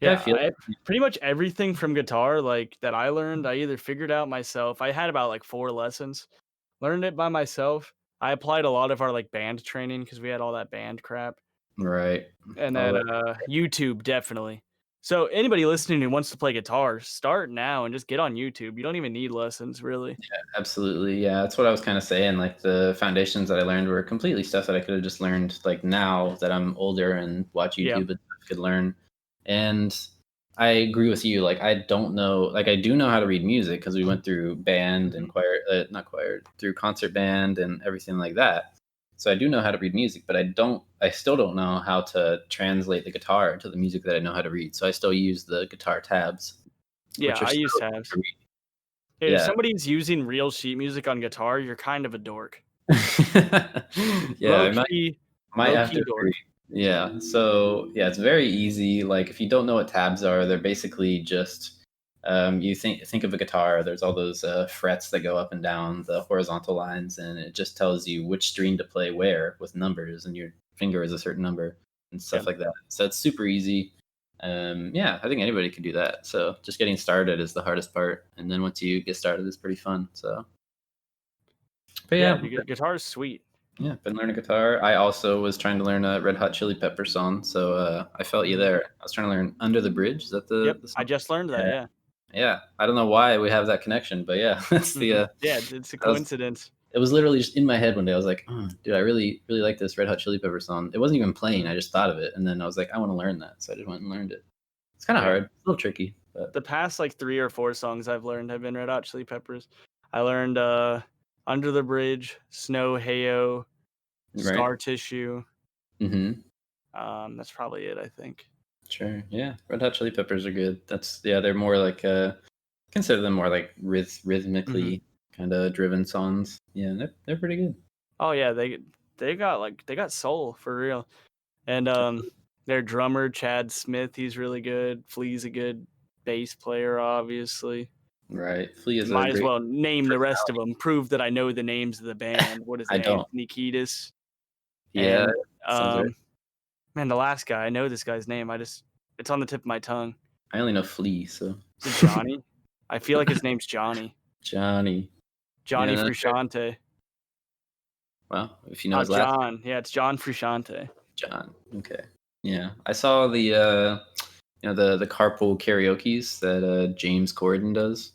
B: yeah, I
A: Yeah,
B: feel
A: I pretty much everything from guitar, like, that I learned, I either figured out myself. I had about, like, 4 lessons, learned it by myself. I applied a lot of our, like, band training because we had all that band crap.
B: right.
A: And
B: All
A: then,
B: that
A: YouTube, definitely. So, anybody listening who wants to play guitar, start now and just get on YouTube. You don't even need lessons, really.
B: absolutely, yeah, that's what I was kinda saying, like, the foundations that I learned were completely stuff that I could have just learned, like, now that I'm older and watch
A: Yeah.
B: YouTube and could learn, and I agree with you, like, I don't know like, I do know how to read music because we went through band and
A: Mhm.
B: choir not choir, through concert band and everything like that, so I do know how to read music, but I still don't know how to translate the guitar to the music that I know how to read, so I still use the guitar tabs,
A: Yeah,
B: which are
A: I use
B: still easy
A: tabs.
B: to read.
A: If
B: Yeah.
A: somebody's using real sheet music on guitar, you're kind of a dork.
B: Yeah,
A: Low
B: I might
A: key
B: might
A: low
B: have to
A: key
B: agree.
A: dork.
B: Yeah. So yeah, it's very easy. Like if you don't know what tabs are, they're basically just you think of a guitar. There's all those frets that go up and down the horizontal lines, and it just tells you which string to play where with numbers, and your finger is a certain number and
A: Yeah.
B: stuff like that. So it's super easy. Yeah, I think anybody could do that. So just getting started is the hardest part, and then once you get started, it's pretty fun. So, but
A: Yeah,
B: yeah,
A: guitar is sweet.
B: yeah, been learning guitar. I also was trying to learn a Red Hot Chili Pepper song, so I felt you
A: Mhm.
B: there. I was trying to learn "Under the Bridge." Is that
A: Yep,
B: the
A: I
B: song?
A: just learned that.
B: Yeah,
A: Yeah.
B: yeah. I don't know why we have that connection, but yeah, that's the.
A: Yeah, it's a
B: I was.
A: coincidence.
B: It was literally just in my head one day. I was like, oh, "Dude, I really, really like this Red Hot Chili Pepper song." It wasn't even playing. I just thought of it, and then I was like, "I want to learn that," so I just went and learned it. It's kind of
A: Yeah.
B: hard, a little tricky, but
A: The past like 3 or 4 songs I've learned have been Red Hot Chili Peppers. I learned Under the Bridge, Snow Heyo,
B: right.
A: Scar Tissue.
B: Mm-hmm.
A: That's probably it, I think.
B: Sure. Yeah, Red Hot Chili Peppers are good. That's yeah, they're more like consider them more like
A: Mhm.
B: rhythmically kind of driven songs. Yeah, they're pretty good.
A: Oh yeah, they got soul for real. And their drummer Chad Smith, he's really good. Flea's a good bass player, obviously.
B: Right. Flea is a
A: Might as
B: great
A: well name the rest of
B: personality.
A: them. Prove that I know the names of the band. What is
B: I
A: it?
B: don't.
A: Anthony Kiedis
B: Yeah,
A: and
B: sounds right.
A: man, the last guy. I know this guy's name. It's on the tip of my tongue.
B: I only know Flea, so
A: Is it Johnny? I feel like his name's Johnny.
B: Johnny. Yeah,
A: Johnny
B: that's fair.
A: Frusciante.
B: Well, if you know
A: Not
B: his last name,
A: John. Yeah, it's John Frusciante.
B: John. Okay. Yeah, I saw the the carpool karaoke's that James Corden does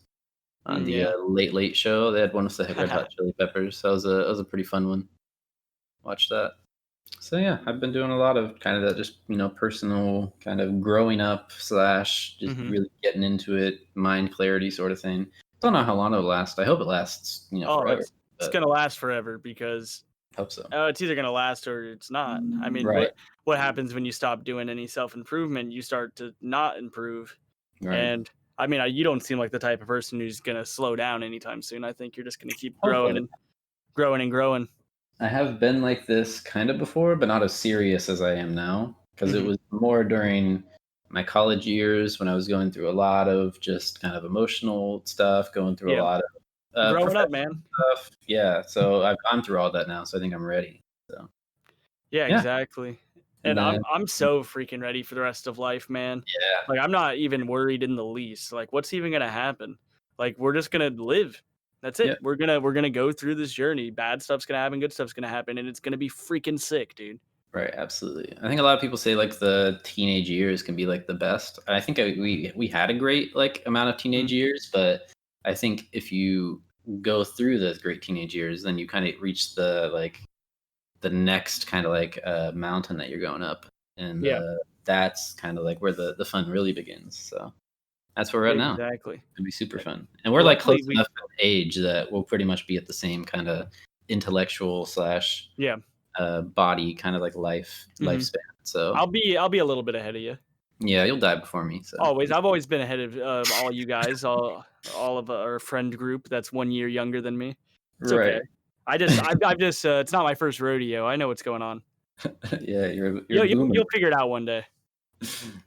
B: on the
A: Yeah.
B: Late Late Show. They had one with the Red Hot Chili Peppers. That was a pretty fun one. Watch that. So yeah, I've been doing a lot of kind of that, just personal kind of growing up slash just
A: hmm
B: really getting into it, mind clarity sort of thing. Don't know how long it'll last. I hope it lasts,
A: Oh,
B: forever.
A: it's
B: But
A: gonna last forever because
B: hope so.
A: it's either gonna last or it's not. I mean,
B: Right,
A: what happens when you stop doing any self improvement? You start to not improve,
B: right.
A: and I mean, you don't seem like the type of person who's gonna slow down anytime soon. I think you're just gonna keep growing
B: Hopefully,
A: and growing and growing.
B: I have been like this kind of before, but not as serious as I am now. Because it
A: hmm
B: was more during my college years when I was going through a lot of just kind of emotional stuff, going through a
A: Yeah,
B: lot of
A: growing up,
B: professional
A: man.
B: stuff. Yeah, so I've gone through all that now, so I think I'm ready. So
A: Yeah,
B: yeah,
A: exactly.
B: and
A: And
B: then
A: I'm so freaking ready for the rest of life, man.
B: yeah,
A: Like I'm not even worried in the least. Like what's even gonna happen? Like we're just gonna live. That's
B: yeah,
A: it. We're gonna go through this journey. Bad stuff's gonna happen, good stuff's gonna happen, and it's gonna be freaking sick, dude.
B: right, absolutely. I think a lot of people say like the teenage years can be like the best. I think we had a great like amount of teenage
A: Mhm.
B: years, but I think if you go through those great teenage years, then you kind of reach the next kind of like mountain that you're going up, and
A: Yeah,
B: that's kind of like where the fun really begins. So that's where we're at now.
A: exactly.
B: It'll be super
A: Eh,
B: fun, and we're like
A: Luckily
B: close
A: we
B: enough in age that we'll pretty much be at the same kind of intellectual slash
A: yeah.
B: body kind of like
A: hmm
B: lifespan. So
A: I'll be a little bit ahead of you.
B: yeah, you'll die before me. So
A: Always. I've always been ahead of all you guys, all of our friend group that's 1 year younger than me. It's okay.
B: right,
A: I've just it's not my first rodeo. I know what's going on.
B: yeah, you're a boomer,
A: You'll figure it out one day,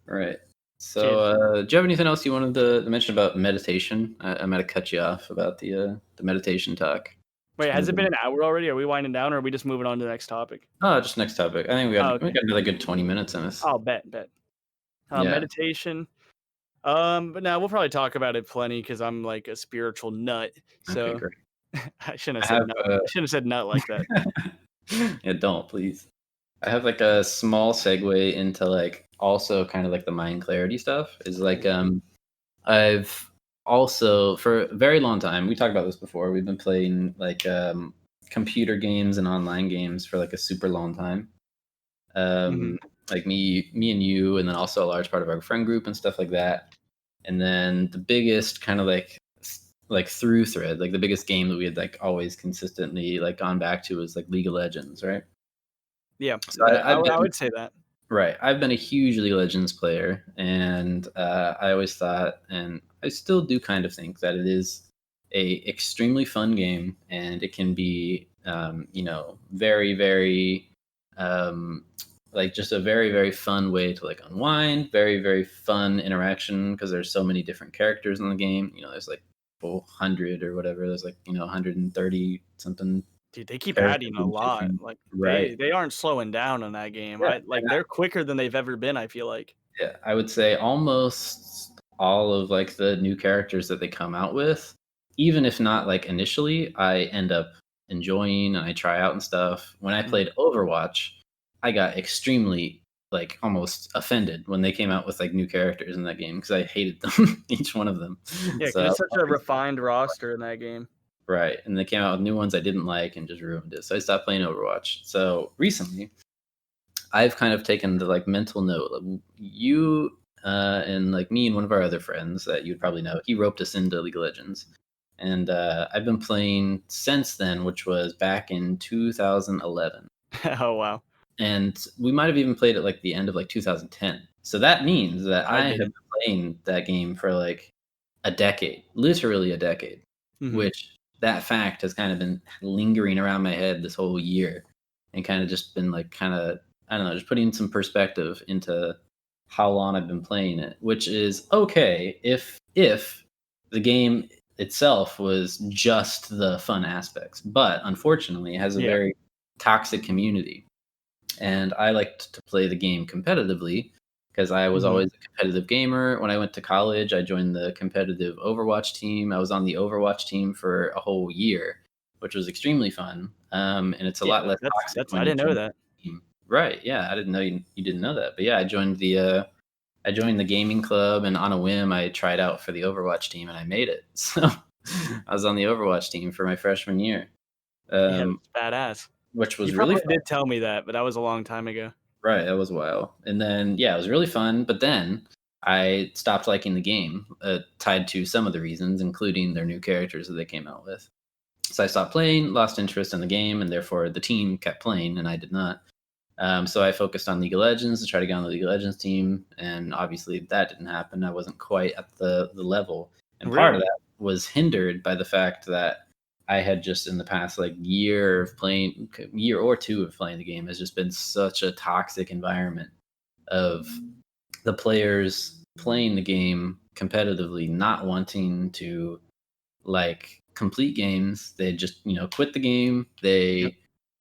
B: right? So,
A: kid.
B: do you have anything else you wanted to mention about meditation? I might have cut you off about the meditation talk.
A: Wait,
B: Just
A: has it been
B: moving.
A: an hour already? Are we winding down, or are we just moving on to the next topic?
B: Oh, just next topic. I think
A: Oh,
B: we
A: okay.
B: got another good 20 minutes in us.
A: Oh, bet.
B: Yeah.
A: Meditation. But now we'll probably talk about it plenty because I'm like a spiritual nut.
B: Okay,
A: So
B: great.
A: I shouldn't
B: I
A: have said
B: have.
A: nut. I shouldn't have said nut like that.
B: Yeah, don't please. I have like a small segue into like also kind of like the mind clarity stuff. Is like I've also for a very long time. We talked about this before. We've been playing like computer games and online games for like a super long time.
A: hmm
B: Um, like me and you, and then also a large part of our friend group and stuff like that. And then the biggest kind of like like through thread, like the biggest game that we had like always consistently like gone back to was like League of Legends, right?
A: Yeah,
B: So I've
A: I
B: been
A: would say that.
B: right. I've been a huge League of Legends player, and I always thought, and I still do kind of think that it is a extremely fun game, and it can be, very, very um, like just a very, very fun way to like unwind, very, very fun interaction because there's so many different characters in the game. You know, there's like 400 or whatever. There's like, 130 something
A: Dude, they keep
B: characters
A: adding a
B: to choose
A: lot.
B: from.
A: Like
B: Right.
A: they aren't slowing down on that game.
B: Yeah.
A: I like they're quicker than they've ever been, I feel like.
B: Yeah, I would say almost all of like the new characters that they come out with, even if not like initially, I end up enjoying and I try out and stuff. When I
A: Mhm.
B: played Overwatch, I got extremely like almost offended when they came out with like new characters in that game because I hated them, each one of them.
A: Yeah,
B: So
A: because
B: I
A: it's
B: was
A: such a
B: always
A: refined roster in that game.
B: right, and they came out with new ones I didn't like and just ruined it. So I stopped playing Overwatch. So recently, I've kind of taken the like mental note. Like, you and like me and one of our other friends that you'd probably know, he roped us into League of Legends, and I've been playing since then, which was back in 2011,
A: Oh wow.
B: and we might have even played at like the end of like 2010. So that means that
A: I
B: I have been
A: didn't.
B: playing that game for like a decade, literally a decade,
A: Mhm.
B: which that fact has kind of been lingering around my head this whole year and kind of just been like kind of I don't know, just putting some perspective into how long I've been playing it, which is okay if the game itself was just the fun aspects, but unfortunately it has a
A: Yeah.
B: very toxic community, and I liked to play the game competitively because I was
A: Mhm.
B: always a competitive gamer. When I went to college, I joined the competitive Overwatch team. I was on the Overwatch team for a whole year, which was extremely fun. And it's a
A: Yeah,
B: lot less toxic
A: that's I
B: when you
A: didn't know
B: join
A: that.
B: the team. Right? Yeah, I didn't know you didn't know that, but yeah, I joined the gaming club, and on a whim, I tried out for the Overwatch team, and I made it. So I was on the Overwatch team for my freshman year,
A: Yeah,
B: um,
A: that's badass.
B: which
A: You
B: was really
A: probably
B: fun.
A: did tell me that, but that was a long time ago.
B: Right, that was a while. And then, yeah, it was really fun. But then I stopped liking the game, tied to some of the reasons, including their new characters that they came out with. So I stopped playing, lost interest in the game, and therefore the team kept playing, and I did not. So I focused on League of Legends to try to get on the League of Legends team, and obviously that didn't happen. I wasn't quite at the level, and part of
A: Really?
B: that was hindered by the fact that I had just in the past like year or two of playing the game has just been such a toxic environment of the players playing the game competitively, not wanting to like complete games. They just, quit the game.
A: Yep.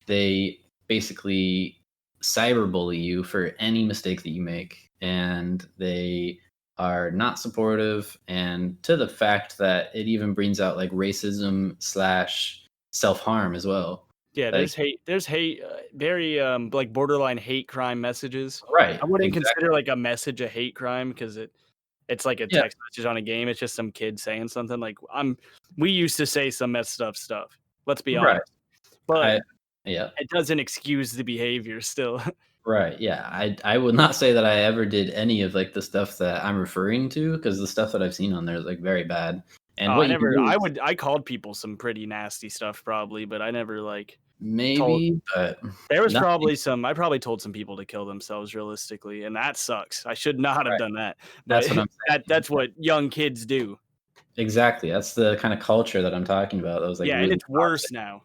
B: They basically cyberbully you for any mistake that you make, and they are not supportive, and to the fact that it even brings out like racism slash self-harm as well.
A: Yeah,
B: Like,
A: there's hate, very, like, borderline hate crime messages.
B: right,
A: I wouldn't consider,
B: exactly.
A: like, a message a hate crime because it's like a
B: Yeah,
A: text message on a game, it's just some kid saying something, like, we used to say some messed up stuff, let's be
B: right.
A: honest, but
B: I yeah.
A: it doesn't excuse the behavior still.
B: Right, yeah, I would not say that I ever did any of, like, the stuff that I'm referring to, because the stuff that I've seen on there is, like, very bad,
A: Oh,
B: and what you can do is
A: I called people some pretty nasty stuff probably, but I never, like, told
B: maybe, but
A: there was
B: nothing.
A: probably some I probably told some people to kill themselves realistically, and that sucks. I should not have
B: Right,
A: done that, but
B: that's what I'm saying.
A: that's what young kids do.
B: Exactly, that's the kinda culture that I'm talking about that was, like,
A: Yeah, and
B: really
A: it's
B: toxic.
A: worse now.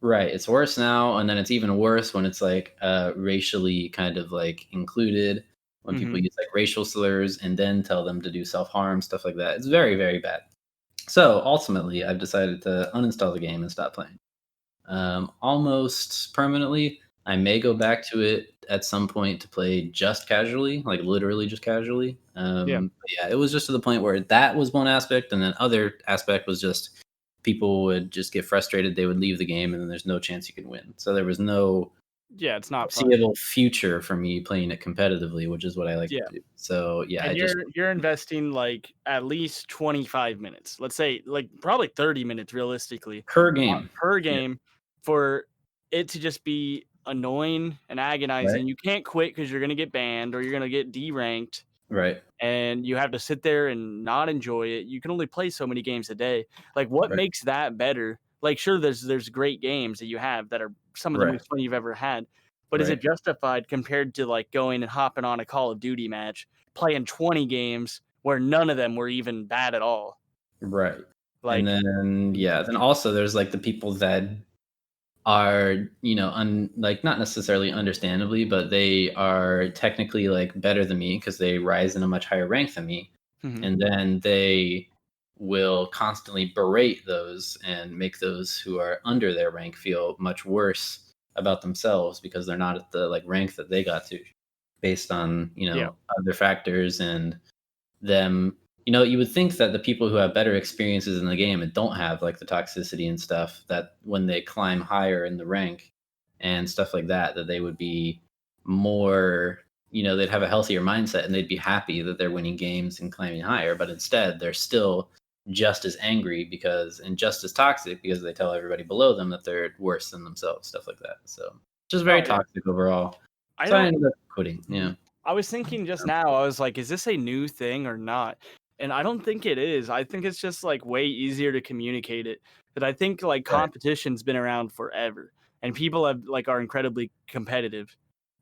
B: Right, it's worse now, and then it's even worse when it's, like, racially kind of, like, included, when people
A: Mhm.
B: use, like, racial slurs and then tell them to do self-harm, stuff like that. It's very, very bad. So, ultimately, I've decided to uninstall the game and stop playing. Almost permanently. I may go back to it at some point to play just casually, like literally just casually.
A: Yeah.
B: But yeah, it was just to the point where that was one aspect, and then other aspect was just people would just get frustrated. They would leave the game, and then there's no chance you could win. So there was no
A: Yeah, it's not fun.
B: foreseeable future for me playing it competitively, which is what I like
A: Yeah,
B: to do. So yeah, I
A: and
B: just
A: you're investing, like, at least 25 minutes. Let's say, like, probably 30 minutes realistically,
B: per game.
A: per
B: Yeah.
A: game for it to just be annoying and
B: Right.
A: agonizing. You can't quit because 'cause you're gonna get banned or you're gonna get deranked.
B: Right.
A: And you have to sit there and not enjoy it. You can only play so many games a day. Like, what
B: Right.
A: makes that better? Like, sure, there's great games that you have that are some of the
B: Right.
A: most fun you've ever had, but is it
B: Right.
A: justified compared to, like, going and hopping on a Call of Duty match, playing 20 games where none of them were even bad at all?
B: Right. And
A: Like,
B: then, yeah, then also there's, like, the people that are, like not necessarily understandably, but they are technically like better than me because they rise in a much higher rank than me.
A: Mhm.
B: And then they will constantly berate those and make those who are under their rank feel much worse about themselves because they're not at the like rank that they got to based on,
A: Yeah.
B: other factors and them. You would think that the people who have better experiences in the game and don't have like the toxicity and stuff, that when they climb higher in the rank and stuff like that, that they would be more, they'd have a healthier mindset and they'd be happy that they're winning games and climbing higher. But instead, they're still just as angry and just as toxic because they tell everybody below them that they're worse than themselves, stuff like that. So just very
A: Oh yeah.
B: toxic overall.
A: I
B: So I
A: don't.
B: ended up quitting.
A: Mhm.
B: Yeah.
A: I was thinking just now, I was like, is this a new thing or not? And I don't think it is. I think it's just like way easier to communicate it. But I think like
B: Right.
A: competition's been around forever and people have like are incredibly competitive.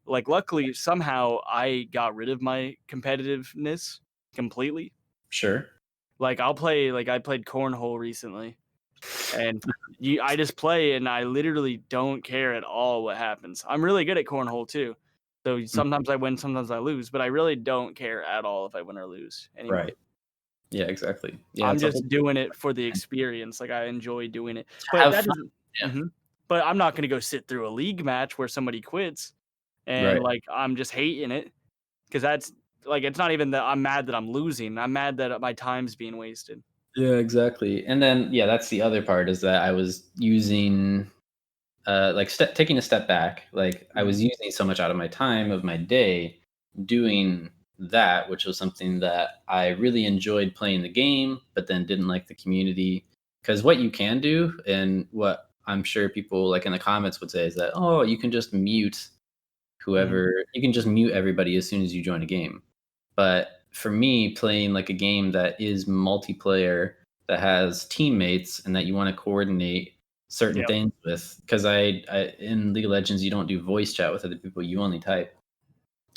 A: Like luckily somehow I got rid of my competitiveness completely.
B: Sure.
A: Like I played cornhole recently and I just play and I literally don't care at all what happens. I'm really good at cornhole too. So
B: Mm,
A: sometimes I win, sometimes I lose, but I really don't care at all if I win or lose anymore.
B: right. Yeah, exactly. Yeah,
A: I'm
B: it's a whole
A: just doing it for the experience. Like I enjoy doing it.
B: to
A: But
B: have
A: that
B: fun.
A: doesn't
B: Yeah.
A: Mhm. But I'm not gonna go sit through a league match where somebody quits and
B: Right.
A: like I'm just hating it because that's like it's not even that I'm mad that I'm losing. I'm mad that my time's being wasted.
B: Yeah, exactly. And then, yeah, that's the other part is that I was using, like taking a step back. Like I
A: Mhm.
B: was using so much out of my time of my day doing that, which was something that I really enjoyed playing the game, but then didn't like the community. Because what you can do, and what I'm sure people like in the comments would say is that, oh, you can just mute
A: Mhm.
B: you can just mute everybody as soon as you join a game. But for me, playing like a game that is multiplayer, that has teammates, and that you want to coordinate certain
A: Yep.
B: things with, because I in League of Legends you don't do voice chat with other people, you only type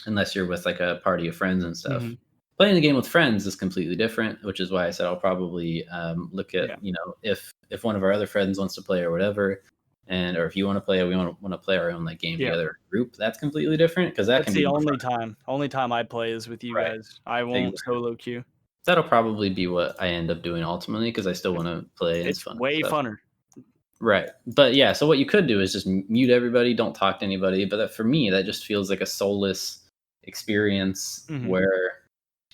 B: unless you're with like a party of friends and stuff.
A: Mhm.
B: Playing the game with friends is completely different, which is why I said I'll probably look at
A: Yeah.
B: if one of our other friends wants to play or whatever, and or if you want to play or we want to play our own like game
A: Yeah.
B: together group, that's completely different because that
A: That's
B: can be
A: the
B: more fun.
A: only time I play is with you
B: Right.
A: guys. I won't
B: Exactly.
A: solo queue.
B: That'll probably be what I end up doing ultimately because I still want to play and it's
A: It's
B: fun and
A: way
B: stuff.
A: funner.
B: Right. But yeah, so what you could do is just mute everybody, don't talk to anybody. But that, for me, that just feels like a soulless experience
A: Mhm.
B: where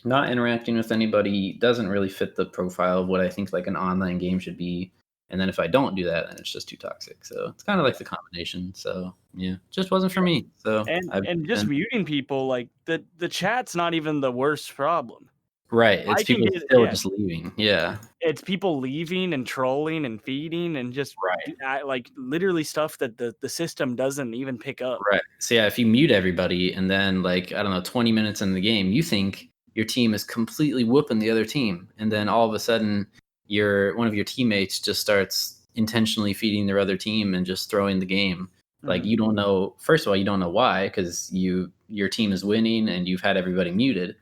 B: not interacting with anybody doesn't really fit the profile of what I think like an online game should be. And then if I don't do that, then it's just too toxic. So it's kind of
A: Yeah.
B: like the combination. So yeah, just wasn't for
A: Yeah.
B: me. So I've
A: And just
B: been
A: muting people, like, the chat's not even the worst problem.
B: right. It's
A: I can
B: people
A: get
B: still just leaving. Yeah.
A: it's people leaving and trolling and feeding and just
B: Right.
A: like, literally stuff that the system doesn't even pick up.
B: Right. So yeah, if you mute everybody and then like I don't know, 20 minutes in the game, you think your team is completely whooping the other team, and then all of a sudden, one of your teammates just starts intentionally feeding their other team and just throwing the game. Like
A: Mhm.
B: you don't know. First of all, you don't know why because your team is winning and you've had everybody muted,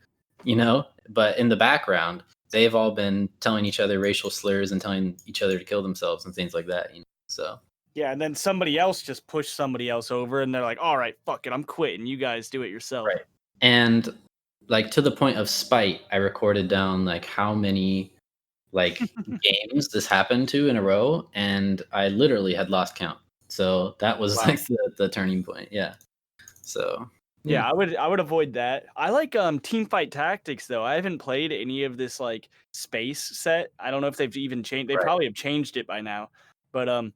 B: But in the background, they've all been telling each other racial slurs and telling each other to kill themselves and things like that. So.
A: Yeah, and then somebody else just pushed somebody else over, and they're like, "Alright, fuck it, I'm quitting, you guys do it yourself."
B: Right. And like to the point of spite, I recorded down like how many like games this happened to in a row, and I literally had lost count. So that was
A: Wow.
B: like the turning point. Yeah. So yeah.
A: Yeah, I would avoid that. I like Teamfight Tactics though. I haven't played any of this like space set. I don't know if they've even changed. They
B: Right.
A: probably have changed it by now. But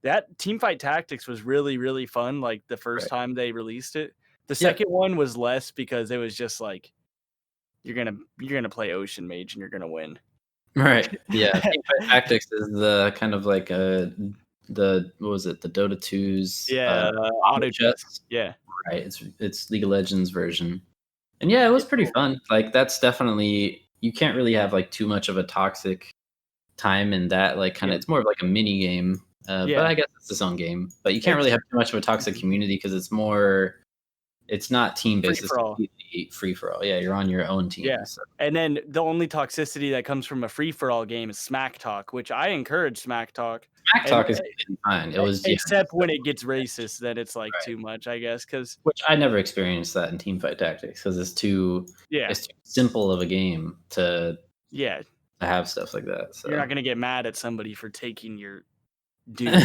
A: that Teamfight Tactics was really really fun like the first
B: Right.
A: time they released it. The
B: Yep.
A: second one was less because it was just like you're going to play Ocean Mage and you're going to win.
B: Right. Yeah. Teamfight Tactics is the kind of like the what was it? The Dota 2's
A: Yeah,
B: auto
A: auto chess.
B: chess.
A: Yeah.
B: Right. It's League of Legends version. And yeah, it was
A: It's
B: pretty
A: cool.
B: fun. Like that's definitely you can't really have like too much of a toxic time in that like kind
A: Yeah.
B: of it's more of like a mini game. But
A: Yeah.
B: I guess it's its own game. But you can't really
A: It's
B: have too much of a toxic
A: mhm,
B: community because it's not team
A: free
B: based. It's
A: for all.
B: completely free for all. Yeah, you're on your own
A: Yeah,
B: team. So
A: and then the only toxicity that comes from a free for all game is smack talk, which I encourage smack talk.
B: Smack talk is completely fine. It was
A: except when it gets racist, then it's like
B: right.
A: too much, I guess. Because
B: Which I never experienced that in Teamfight Tactics because
A: yeah,
B: it's too simple of a game
A: yeah,
B: to have stuff like that.
A: you're not
B: So
A: gonna get mad at somebody for taking your dude.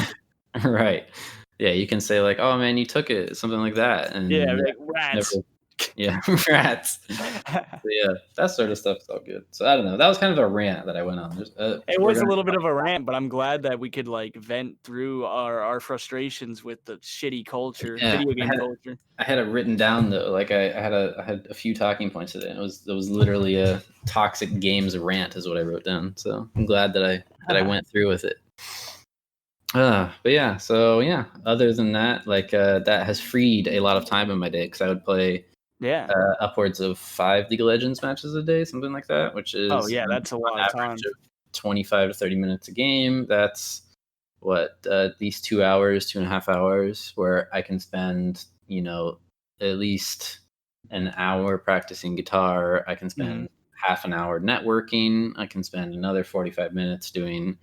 B: right, yeah, you can say like, "Oh man, you took it," something like that,
A: Yeah,
B: and yeah,
A: like
B: never,
A: rats.
B: yeah, rats. So, yeah, that sort of stuff is all good. So I don't know. That was kind of a rant that I went on.
A: It
B: We're
A: was a
B: gonna
A: little bit of a rant, but I'm glad that we could like vent through our frustrations with the shitty culture,
B: yeah.
A: video game culture.
B: I had it written down though. Like I had a few talking points today. It was literally a toxic games rant is what I wrote down. So I'm glad that I went through with it. But yeah, so yeah. Other than that, like that has freed a lot of time in my day because I would play
A: Yeah.
B: upwards of 5 League of Legends matches a day, something like that, which
A: Oh
B: is
A: yeah, that's a
B: on
A: lot of
B: average
A: time.
B: of 25 to 30 minutes a game. That's what at least 2 hours, 2.5 hours, where I can spend at least an hour practicing guitar. I can
A: Hmm.
B: spend half an hour networking. I can spend another 45 minutes doing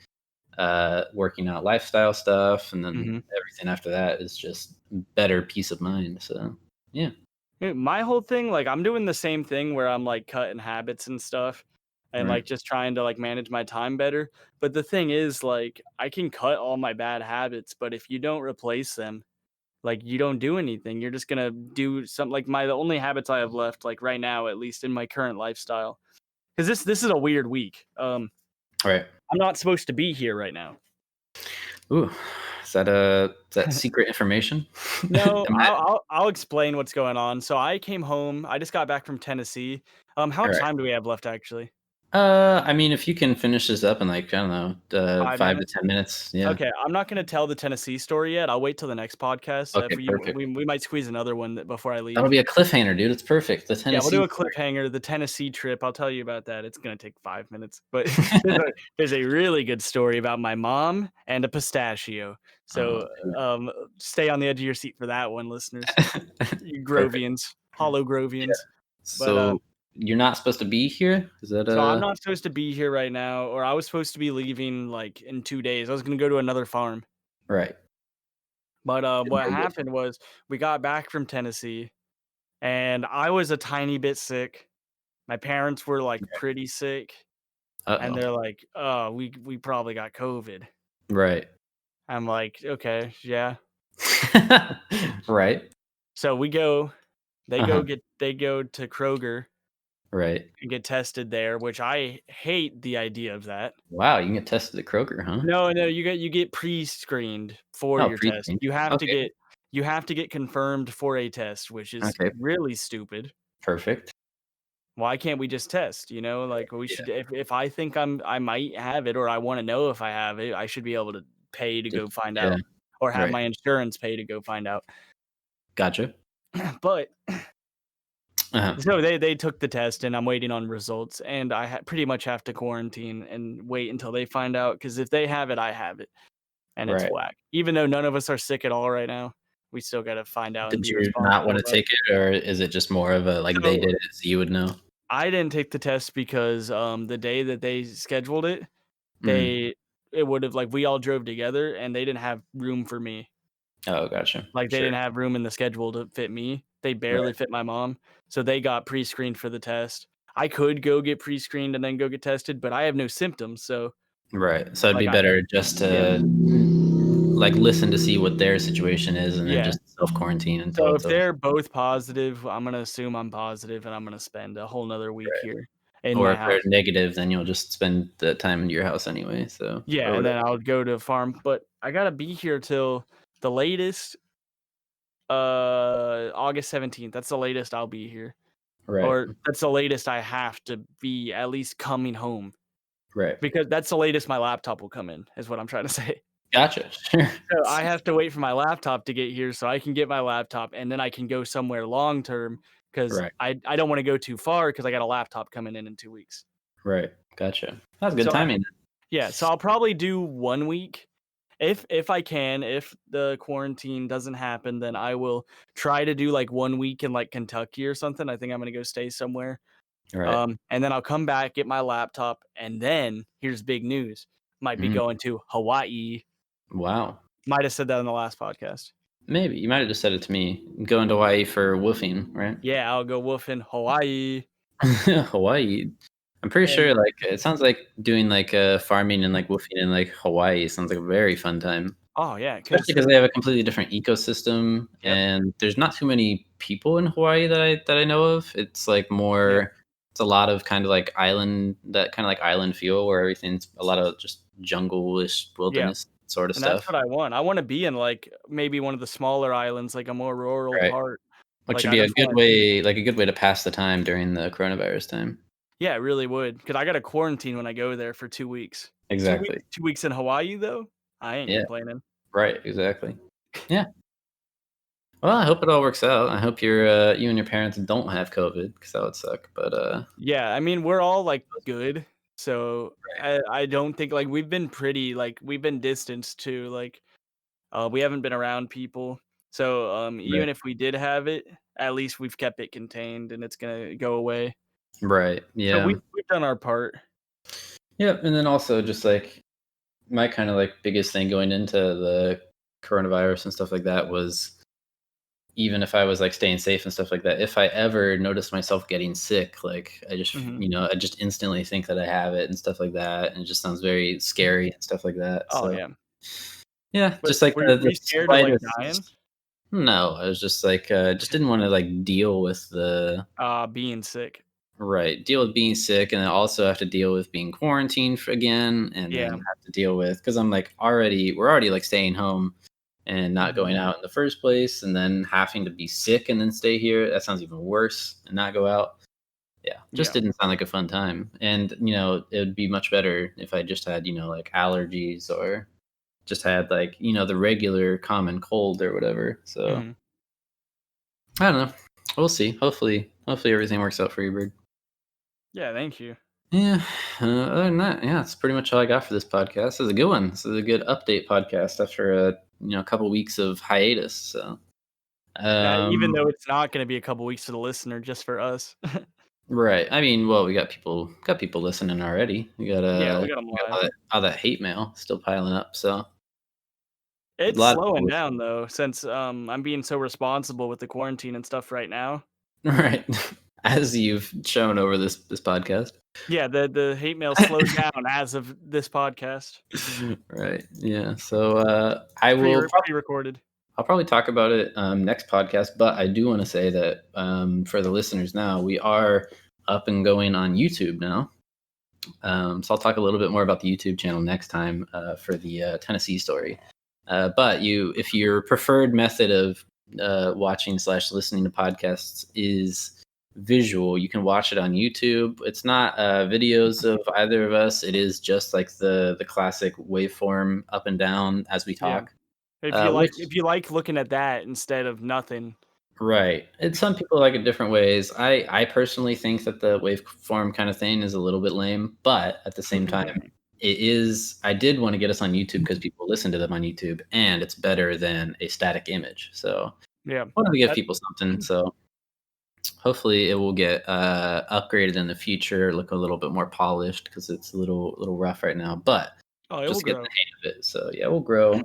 B: working out lifestyle stuff, and then
A: Hmm.
B: everything after that is just better peace of mind. So yeah,
A: My whole thing, like I'm doing the same thing where I'm like cutting habits and stuff and
B: right,
A: like just trying to like manage my time better. But the thing is, like, I can cut all my bad habits, but if you don't replace them, like you don't do anything. You're just gonna do something like the only habits I have left, like right now, at least in my current lifestyle. Because this is a weird week.
B: right.
A: I'm not supposed to be here right now.
B: Ooh, is that secret information?
A: No,
B: Am
A: I'll explain what's going on. So I came home. I just got back from Tennessee. How
B: all
A: much
B: right.
A: time do we have left actually?
B: I mean, if you can finish this up in like I don't know,
A: 5
B: 5 to
A: minutes?
B: 10 minutes, yeah.
A: Okay, I'm not gonna tell the Tennessee story yet. I'll wait till the next podcast.
B: Okay,
A: For you,
B: perfect.
A: we might squeeze another one before I
B: That'll
A: leave.
B: be a cliffhanger, dude. It's perfect. The
A: Yeah, we'll do
B: Tennessee
A: a
B: story.
A: cliffhanger. The Tennessee trip. I'll tell you about that. It's gonna take 5 minutes, but there's a really good story about my mom and a pistachio.
B: Oh,
A: So stay on the edge of your seat for that one, listeners.
B: damn.
A: You
B: Perfect.
A: Grovians, Hollow
B: Yeah.
A: Grovians. But
B: So you're not supposed to be here? Is that
A: so I'm not supposed to be here right now, or I was supposed to be leaving like in 2 days. I was gonna go to another farm.
B: right?
A: But
B: Didn't
A: what
B: go good.
A: happened was we got back from Tennessee and I was a tiny bit sick. My parents were like pretty sick and
B: Uh-oh.
A: they're like, "Oh, we probably got COVID."
B: Right.
A: I'm like, "Okay, yeah."
B: Right.
A: So
B: Uh-huh.
A: they go to Kroger
B: Right.
A: and get tested there, which I hate the idea of that.
B: Wow, you can get tested at Kroger, huh?
A: No, no, you get pre-screened for
B: Oh,
A: your test.
B: pre-screened. Okay.
A: You have to get confirmed for a test, which is
B: Okay.
A: really stupid.
B: Perfect.
A: Why can't we just test? You know, like we
B: Yeah.
A: should if I think I might have it or I want to know if I have it, I should be able to pay to go
B: Just
A: find
B: yeah.
A: out or have
B: Right.
A: my insurance pay to go find out.
B: Gotcha.
A: But
B: Uh-huh.
A: so they took the test and I'm waiting on results and pretty much have to quarantine and wait until they find out because if they have it, I have it and it's
B: Right.
A: whack. Even though none of us are sick at all right now, we still got to find out and
B: Did
A: be
B: you not
A: responsible
B: wanna
A: about it.
B: take it, or is it just more of a, like, they
A: So
B: did it so you would know?
A: I didn't take the test because the day that they scheduled it,
B: Mm.
A: it would have like we all drove together and they didn't have room for me.
B: Oh, gotcha.
A: Like they
B: Sure.
A: didn't have room in the schedule to fit me. They barely
B: Right,
A: fit my mom. So they got pre-screened for the test. I could go get pre-screened and then go get tested, but I have no symptoms. So
B: right. So it'd be
A: like
B: better just
A: yeah.
B: to, like, listen to see what their situation is and then
A: Yeah.
B: just self-quarantine until
A: So
B: it's
A: if
B: over.
A: they're both positive, I'm gonna assume I'm positive and I'm gonna spend a whole nother week
B: Right.
A: here in
B: Or
A: my
B: if they're
A: house.
B: negative, then you'll just spend the time in your house anyway, so
A: Yeah,
B: or
A: and then
B: whatever.
A: I would go to a farm, but I gotta be here till the latest August 17th. That's the latest I'll be here.
B: Right,
A: Or that's the latest I have to be at least coming home
B: right.
A: because that's the latest my laptop will come in, is what I'm trying to say.
B: Gotcha, sure.
A: So I have to wait for my laptop to get here so I can get my laptop and then I can go somewhere long term because
B: Right,
A: I don't want to go too far because I got a laptop coming in 2 weeks.
B: right. Gotcha. That's good
A: So
B: timing.
A: yeah, so I'll probably do 1 week if I can. If the quarantine doesn't happen, then I will try to do like 1 week in like Kentucky or something. I think I'm gonna go stay somewhere.
B: Right.
A: And then I'll come back, get my laptop, and then here's big news. Might be
B: Mm.
A: going to Hawaii.
B: Wow.
A: Might have said that in the last podcast.
B: Maybe. You might have just said it to me. Going to Hawaii for woofing, right?
A: Yeah, I'll go woof in Hawaii.
B: Hawaii. I'm pretty
A: And
B: sure, like, it sounds like doing, like, farming and, like, woofing in, like, Hawaii sounds like a very fun time.
A: oh yeah,
B: Especially
A: because
B: because they have a completely different ecosystem,
A: yep,
B: and there's not too many people in Hawaii that I know of. It's, like,
A: yeah,
B: more it's a lot of kind of, like, island feel where everything's a lot of just jungle-ish
A: yeah,
B: wilderness sorta
A: and that's
B: stuff.
A: what I want. I want to be in like maybe one of the smaller islands, like a more rural
B: Right.
A: part.
B: Which
A: Like
B: would
A: I
B: be a
A: just
B: good
A: want,
B: way like, a good way to pass the time during the coronavirus time.
A: yeah, it really would. Because I got to quarantine when I go there for 2 weeks.
B: Exactly.
A: 2 weeks in Hawaii though. I ain't
B: Yeah.
A: complaining.
B: Right, exactly. Yeah. Well, I hope it all works out. I hope you and your parents don't have COVID because that would suck, but,
A: Yeah, I mean we're all like good, so I don't think like we've been pretty like we've been distanced too. Like we haven't been around people. So
B: right.
A: even if we did have it, at least we've kept it contained and it's gonna go away.
B: Right,
A: So
B: yeah.
A: we've done our part.
B: Yep, and then also just, like, my kinda, like, biggest thing going into the coronavirus and stuff like that was even if I was, like, staying safe and stuff like that, if I ever noticed myself getting sick, like,
A: Hmm.
B: I just instantly think that I have it and stuff like that, and it just sounds very scary and stuff like that,
A: Oh
B: so
A: yeah.
B: yeah,
A: But
B: just like
A: were
B: the
A: you scared of like dying?
B: slightest. No, I was just like, just didn't wanna, like, deal with the
A: Being sick.
B: right, deal with being sick, and then also have to deal with being quarantined again, and then
A: Yeah.
B: have to deal with because I'm, like, we're already, like, staying home and not
A: Hmm.
B: going out in the first place, and then having to be sick and then stay here, that sounds even worse, and not go out. Yeah, just
A: Yeah.
B: didn't sound like a fun time, and, it would be much better if I just had, like, allergies or just had, like, the regular common cold or whatever, so
A: Hmm.
B: I don't know. We'll see. Hopefully everything works out for you, Bird.
A: Yeah. Thank you.
B: Yeah. Other than that, yeah, that's pretty much all I got for this podcast. This is a good one. This is a good update podcast after a couple weeks of hiatus. So,
A: Yeah. Even
B: um,
A: though it's not gonna be a couple weeks for the listener, just for us.
B: right. I mean, well, we got people listening already.
A: Yeah, we got them
B: We got
A: live.
B: all that hate mail still piling up. So a
A: It's
B: lot of
A: slowing
B: people
A: down
B: listening.
A: though, since I'm being so responsible with the quarantine and stuff right now.
B: Right. As you've shown over this podcast.
A: Yeah, the hate mail slowed down as of this podcast.
B: Right. Yeah. So
A: It's pre-recorded.
B: I'll probably talk about it next podcast, but I do want to say that for the listeners now, we are up and going on YouTube now. So I'll talk a little bit more about the YouTube channel next time for the Tennessee story. But if your preferred method of watching slash listening to podcasts is visual, you can watch it on YouTube. It's not videos of either of us. It is just like the classic waveform up and down as we
A: Yeah.
B: talk. Which
A: If you like looking at that instead of nothing.
B: right. And some people like it different ways. I personally think that the waveform kind of thing is a little bit lame, but at the same time, it is. I did want to get us on YouTube because people listen to them on YouTube, and it's better than a static image. So
A: Yeah.
B: I wanted to give
A: That
B: people something. So hopefully it will get upgraded in the future, look a little bit more polished because it's a little rough right now. But
A: oh, it will
B: just getting the
A: grow.
B: hang of it. So yeah, we'll grow.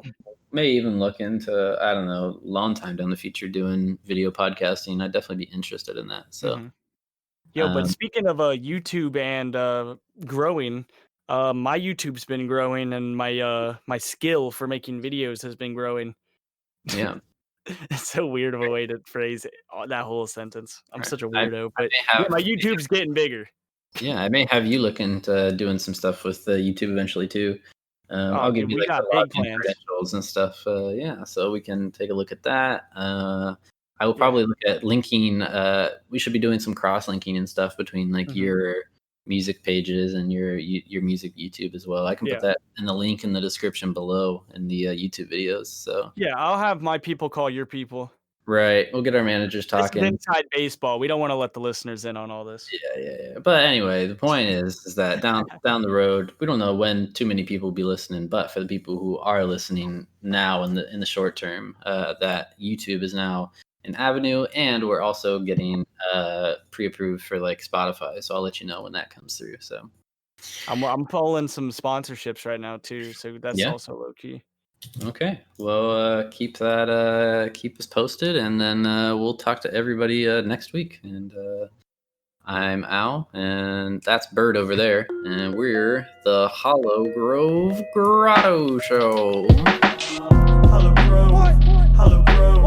B: May even look into, I don't know, long time down the future doing video podcasting. I'd definitely be interested in that. So
A: Mhm. Yo, but
B: um,
A: speaking of YouTube and growing, my YouTube's been growing and my skill for making videos has been growing.
B: yeah.
A: It's so weird of a way to phrase it, that whole sentence. I'm
B: Right.
A: such a
B: I
A: weirdo, but
B: may
A: yeah,
B: have
A: my YouTube's getting bigger.
B: yeah, I may have you look into doing some stuff with YouTube eventually too.
A: Oh,
B: I'll give
A: dude,
B: you
A: we
B: like the
A: got big
B: login
A: plans.
B: credentials and stuff. Yeah, so we can take a look at that. I will
A: Yeah.
B: probably look at linking. We should be doing some cross linking and stuff between like
A: Mhm.
B: your music pages and your music YouTube as well. I can put
A: Yeah.
B: that in the link in the description below in the YouTube videos. So
A: Yeah, I'll have my people call your people.
B: right, we'll get our managers
A: This is
B: talking.
A: inside baseball. We don't wanna let the listeners in on all this.
B: Yeah. But anyway, the point is that down the road, we don't know when too many people will be listening, but for the people who are listening now in the short term, that YouTube is now an avenue, and we're also getting pre-approved for like Spotify. So I'll let you know when that comes through. So
A: I'm pulling some sponsorships right now too, so that's
B: yeah,
A: also low key.
B: Okay. Well, keep us posted, and then we'll talk to everybody next week. And I'm Al, and that's Bird over there, and we're the Hollow Grove Grotto Show.
A: Hollow Grove, Hollow Grove,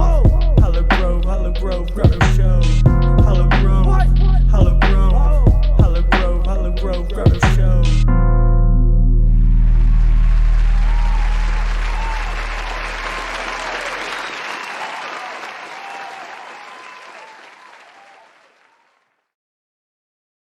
A: Hollow Grove, Hollow Grove Grotto Show. Hollow Grove, Hollow Grove, Hollow Grove, Hollow Grove Grotto Show.